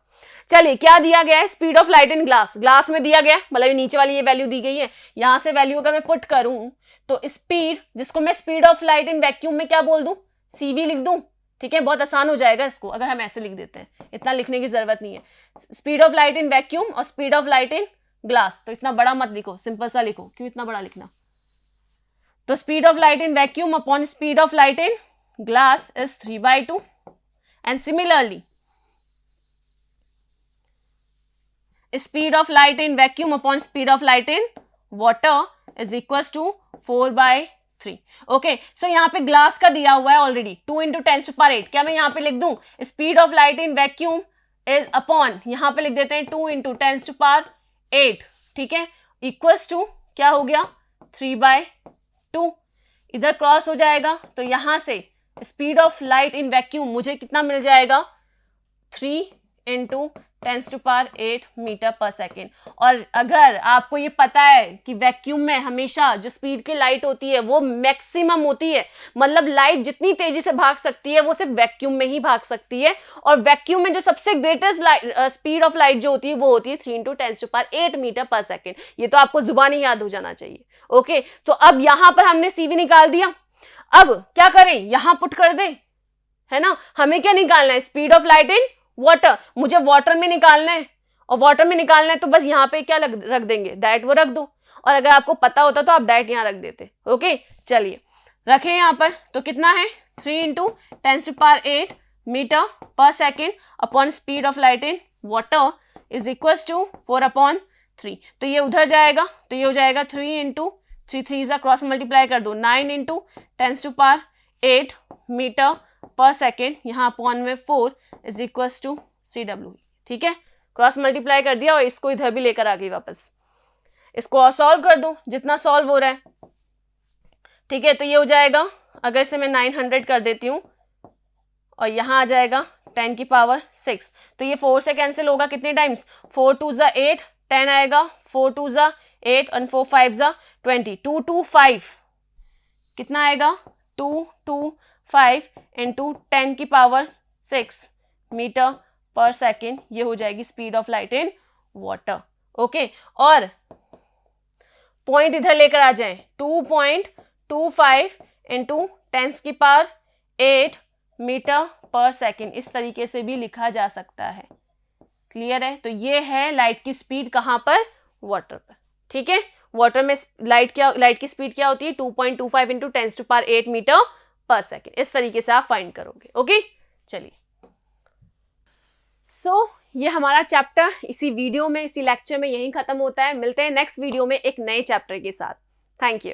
चलिए क्या दिया गया है, speed of light in glass, glass में दिया गया है, मतलब नीचे वाली ये वैल्यू दी गई है, यहां से वैल्यू अगर मैं पुट करूं तो स्पीड, जिसको मैं speed of light in vacuum में क्या बोल दूं, CV लिख दूं, ठीक है, बहुत आसान हो जाएगा इसको अगर हम ऐसे लिख देते हैं, इतना लिखने की जरूरत नहीं है, speed of light in vacuum और speed of light in glass, तो इतना बड़ा मत लिखो, सिंपल सा लिखो, क्यों इतना बड़ा लिखना, तो speed of light in vacuum upon speed of light in glass is 3/2, and similarly speed of light in vacuum upon speed of light in water is equals to 4/3. Okay so यहाँ पे glass का दिया हुआ है already 2 × 10⁸, क्या मैं यहाँ पे लिख दूं speed of light in vacuum is upon, यहाँ पे लिख देते हैं 2 × 10⁸, ठीक है, इक्वल्स टू क्या हो गया 3/2, इधर क्रॉस हो जाएगा तो यहाँ से speed of light in vacuum मुझे कितना मिल जाएगा 3 × 10⁸ मीटर पर सेकेंड। और अगर आपको ये पता है कि वैक्यूम में हमेशा जो स्पीड की लाइट होती है वो मैक्सिमम होती है, मतलब लाइट जितनी तेजी से भाग सकती है वो सिर्फ वैक्यूम में ही भाग सकती है, और वैक्यूम में जो सबसे ग्रेटेस्ट स्पीड ऑफ लाइट जो होती है वो होती है 3 × 10⁸ मीटर पर सेकेंड। ये तो आपको जुबानी याद हो जाना चाहिए। ओके तो अब यहां पर हमने CV निकाल दिया, अब क्या करें यहां पुट कर दें, है ना, हमें क्या निकालना है speed of light in water, मुझे वाटर में निकालना है, और वाटर में निकालना है तो बस यहाँ पे क्या रख देंगे डायरेक्ट वो रख दो, और अगर आपको पता होता तो आप डायरेक्ट यहाँ रख देते। ओके चलिए रखें यहाँ पर, तो कितना है 3 × 10⁸ मीटर पर second upon speed of light in water is equals to 4/3। तो ये उधर जाएगा तो ये हो जाएगा 3 इंटू 3 ज़ा क्रॉस मल्टीप्लाई कर दो 9 इंटू 10⁸ मीटर पर सेकेंड, यहाँ अपॉन में 4 इज इक्वल्स टू CW। ठीक है, क्रॉस मल्टीप्लाई कर दिया और इसको इधर भी लेकर आ गई वापस। इसको और सॉल्व कर दो जितना सॉल्व हो रहा है। ठीक है, तो ये हो जाएगा, अगर इसे मैं 900 कर देती हूँ और यहाँ आ जाएगा 10⁶। तो ये 4 से कैंसिल होगा कितने टाइम्स, 4 2 ज़ा 8, 10 आएगा, 4 2 ज़ा 8 और 4 5 ज़ा 20, 225 कितना आएगा, 225 इंटू 10⁶ मीटर पर सेकेंड, ये हो जाएगी speed of light in water. Okay, और पॉइंट इधर लेकर आ जाए, 2.25 इंटू 10⁸ मीटर पर सेकेंड, इस तरीके से भी लिखा जा सकता है। क्लियर है, तो ये है लाइट की स्पीड कहाँ पर, वाटर पर। ठीक है, वाटर में लाइट की स्पीड क्या होती है, 2.25 इंटू 10⁸ मीटर पर सेकेंड। इस तरीके से आप फाइंड करोगे। ओके, चलिए। सो ये हमारा चैप्टर इसी वीडियो में, इसी लेक्चर में यहीं खत्म होता है। मिलते हैं नेक्स्ट वीडियो में एक नए चैप्टर के साथ। Thank you.